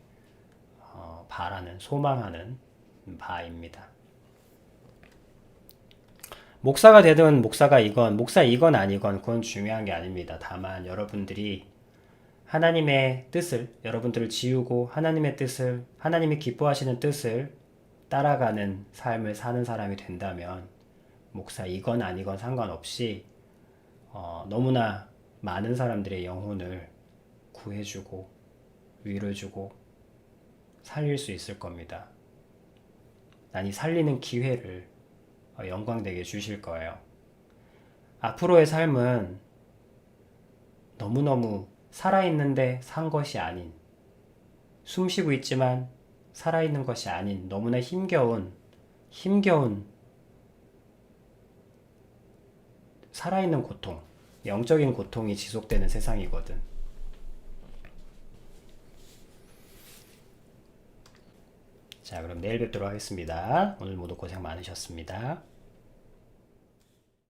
바라는, 소망하는 바입니다. 목사가 되든 목사 이건 아니건 그건 중요한 게 아닙니다. 다만 여러분들이 하나님의 뜻을, 여러분들을 지우고 하나님의 뜻을, 하나님이 기뻐하시는 뜻을 따라가는 삶을 사는 사람이 된다면 목사 이건 아니건 상관없이 너무나 많은 사람들의 영혼을 구해주고 위로해주고 살릴 수 있을 겁니다. 이 살리는 기회를 영광되게 주실 거예요. 앞으로의 삶은 너무너무 살아있는데 산 것이 아닌, 숨쉬고 있지만 살아있는 것이 아닌 너무나 힘겨운 살아있는 고통, 영적인 고통이 지속되는 세상이거든. 자, 그럼 내일 뵙도록 하겠습니다. 오늘 모두 고생 많으셨습니다.